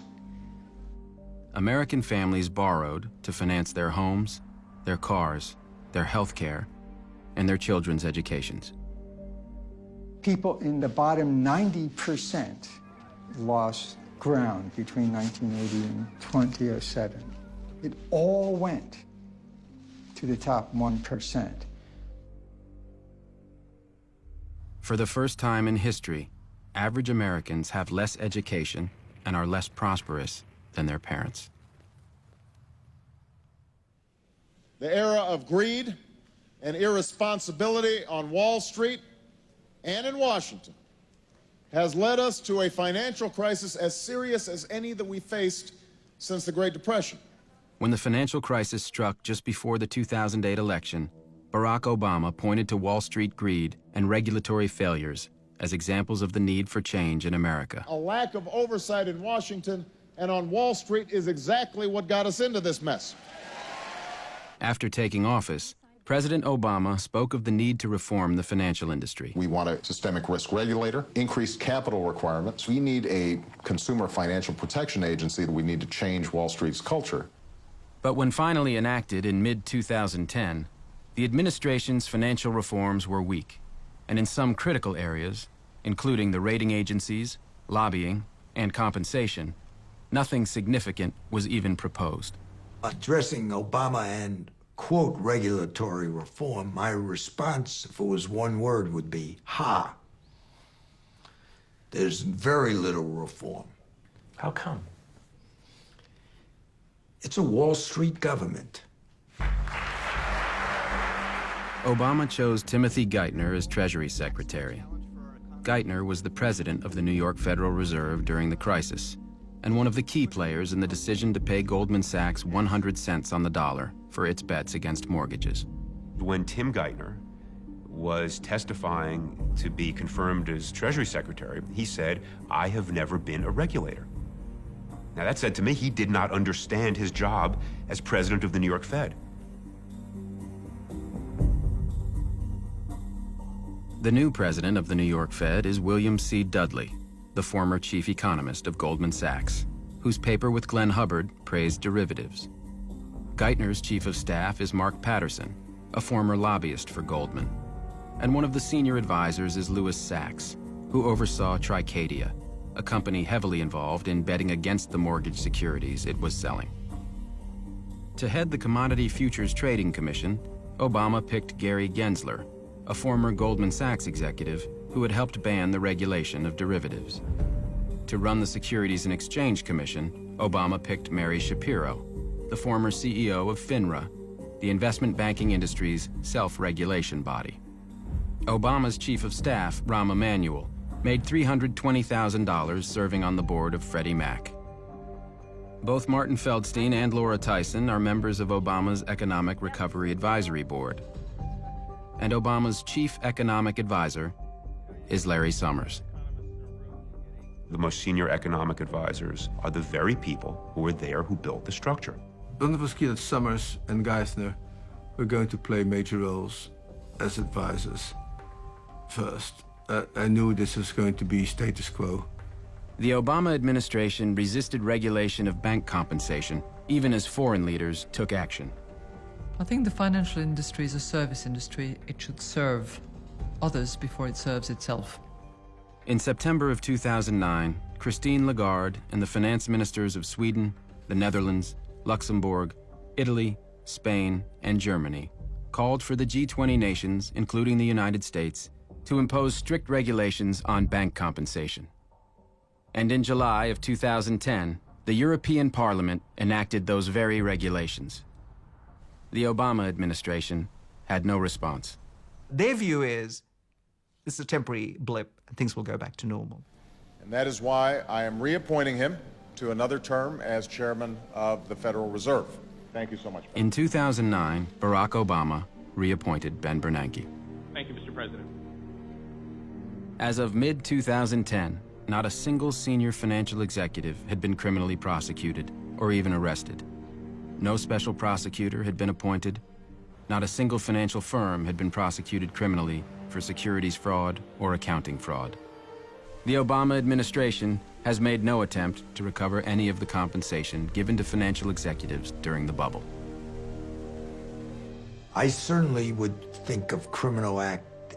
American families borrowed to finance their homes, their cars, their health care, and their children's educations. People in the bottom 90% lost ground between 1980 and 2007. It all went to the top 1%. For the first time in history, average Americans have less education and are less prosperous than their parents. The era of greed and irresponsibility on Wall Street and in Washington has led us to a financial crisis as serious as any that we faced since the Great Depression. When the financial crisis struck just before the 2008 election, Barack Obama pointed to Wall Street greed and regulatory failures as examples of the need for change in America. A lack of oversight in Washington and on Wall Street is exactly what got us into this mess. After taking office, President Obama spoke of the need to reform the financial industry. We want a systemic risk regulator, increased capital requirements. We need a consumer financial protection agency. We need to change Wall Street's culture. But when finally enacted in mid-2010, the administration's financial reforms were weak, and in some critical areas, including the rating agencies, lobbying, and compensation, nothing significant was even proposed. Addressing Obama and, quote, regulatory reform, my response, if it was one word, would be, ha. There's very little reform. How come? It's a Wall Street government. Obama chose Timothy Geithner as Treasury Secretary. Geithner was the president of the New York Federal Reserve during the crisis, and one of the key players in the decision to pay Goldman Sachs 100 cents on the dollar for its bets against mortgages. When Tim Geithner was testifying to be confirmed as Treasury Secretary, he said, "I have never been a regulator." Now, that said to me, he did not understand his job as president of the New York Fed. The new president of the New York Fed is William C. Dudley, the former chief economist of Goldman Sachs, whose paper with Glenn Hubbard praised derivatives. Geithner's chief of staff is Mark Patterson, a former lobbyist for Goldman. And one of the senior advisors is Louis Sachs, who oversaw Tricadia, a company heavily involved in betting against the mortgage securities it was selling. To head the Commodity Futures Trading Commission, Obama picked Gary Gensler, a former Goldman Sachs executive who had helped ban the regulation of derivatives. To run the Securities and Exchange Commission, Obama picked Mary Shapiro, the former CEO of FINRA, the investment banking industry's self-regulation body. Obama's chief of staff, Rahm Emanuel, made $320,000 serving on the board of Freddie Mac. Both Martin Feldstein and Laura Tyson are members of Obama's Economic Recovery Advisory Board. And Obama's chief economic advisor is Larry Summers. The most senior economic advisors are the very people who were there who built the structure. When it was clear that Summers and Geithner were going to play major roles as advisors first, I knew this was going to be status quo. The Obama administration resisted regulation of bank compensation, even as foreign leaders took action. I think the financial industry is a service industry. It should serve others before it serves itself. In September of 2009, Christine Lagarde and the finance ministers of Sweden, the Netherlands, Luxembourg, Italy, Spain, and Germany called for the G20 nations, including the United States, to impose strict regulations on bank compensation. And in July of 2010, the European Parliament enacted those very regulations. The Obama administration had no response. Their view is this is a temporary blip and things will go back to normal. And that is why I am reappointing him to another term as chairman of the Federal Reserve. Thank you so much. In 2009, Barack Obama reappointed Ben Bernanke. Thank you, Mr. President. As of mid-2010, not a single senior financial executive had been criminally prosecuted or even arrested. No special prosecutor had been appointed. Not a single financial firm had been prosecuted criminally for securities fraud or accounting fraud. The Obama administration has made no attempt to recover any of the compensation given to financial executives during the bubble. I certainly would think of criminal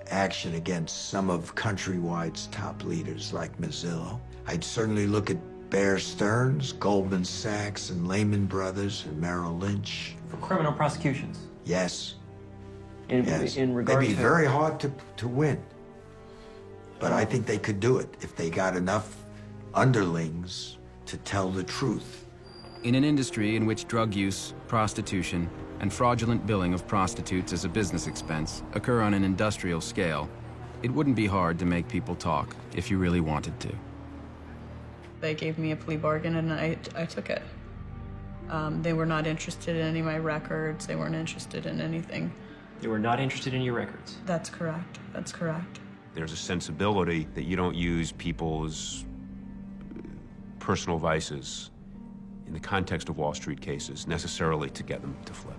action against some of Countrywide's top leaders like Mazzillo. I'd certainly look at Bear Stearns, Goldman Sachs, and Lehman Brothers, and Merrill Lynch. For criminal prosecutions? Yes. Yes. In regard They'd be to... very hard to win. But I think they could do it if they got enough underlings to tell the truth. In an industry in which drug use, prostitution, and fraudulent billing of prostitutes as a business expense occur on an industrial scale, it wouldn't be hard to make people talk if you really wanted to. They gave me a plea bargain and I took it. They were not interested in any of my records. They weren't interested in anything. They were not interested in your records? That's correct. That's correct. There's a sensibility that you don't use people's personal vices in the context of Wall Street cases necessarily to get them to flip.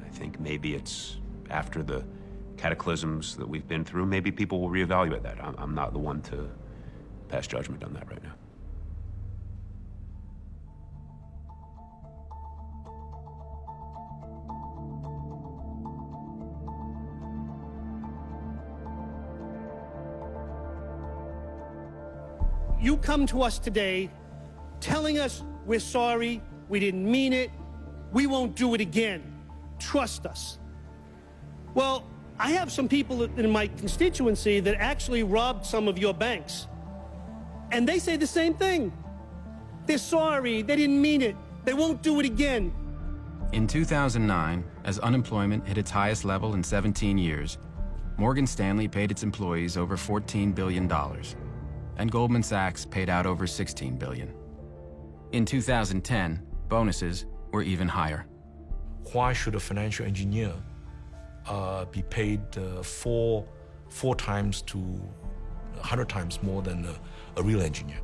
I think maybe it's after the cataclysms that we've been through, maybe people will reevaluate that. I'm not the one to pass judgment on that right now. You come to us today telling us we're sorry, we didn't mean it, we won't do it again. Trust us. Well, I have some people in my constituency that actually robbed some of your banks. And they say the same thing. They're sorry, they didn't mean it, they won't do it again. In 2009, as unemployment hit its highest level in 17 years, Morgan Stanley paid its employees over $14 billion, and Goldman Sachs paid out over $16 billion. In 2010, bonuses were even higher. Why should a financial engineer be paid four times to 100 times more than a real engineer?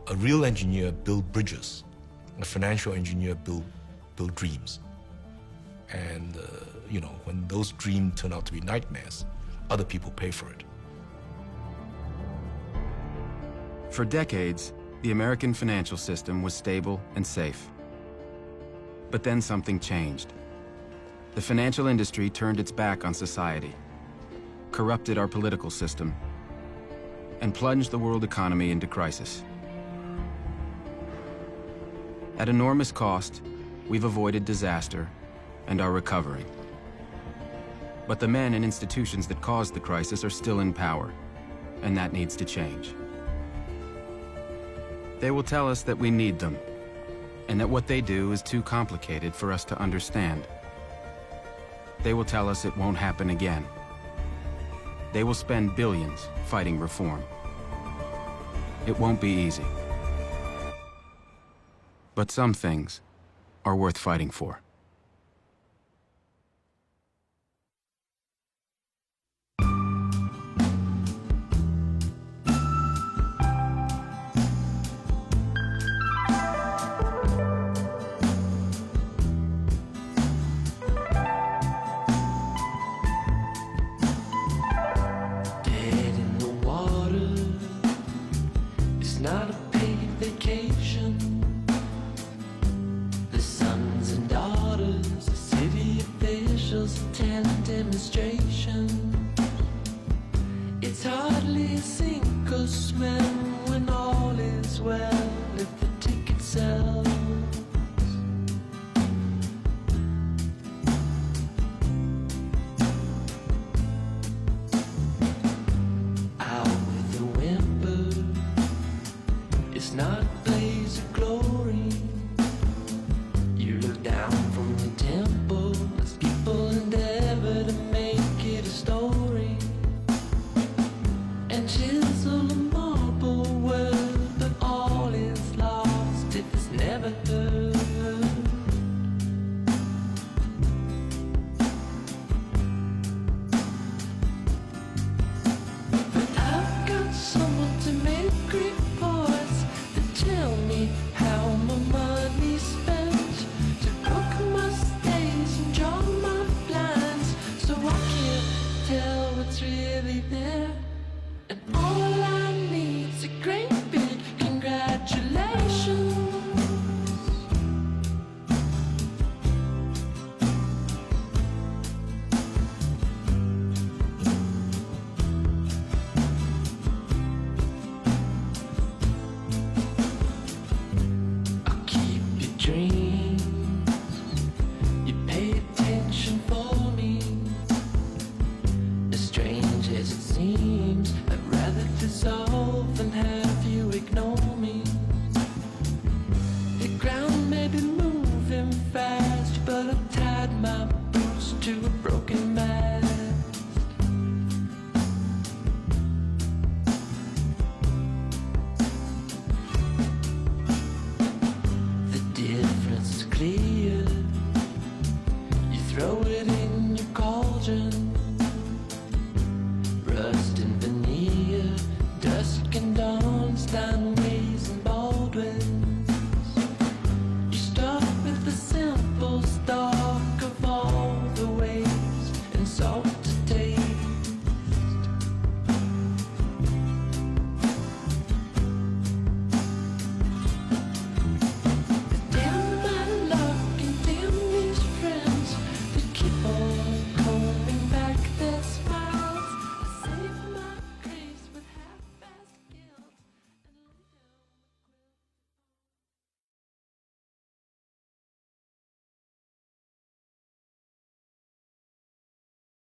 A real engineer builds bridges. A financial engineer build dreams. And you know, when those dreams turn out to be nightmares, other people pay for it. For decades, the American financial system was stable and safe. But then something changed. The financial industry turned its back on society, corrupted our political system, and plunged the world economy into crisis. At enormous cost, we've avoided disaster and are recovering. But the men and institutions that caused the crisis are still in power, and that needs to change. They will tell us that we need them, and that what they do is too complicated for us to understand. They will tell us it won't happen again. They will spend billions fighting reform. It won't be easy. But some things are worth fighting for. Not a paid vacation. The sons and daughters of city officials attend demonstrations.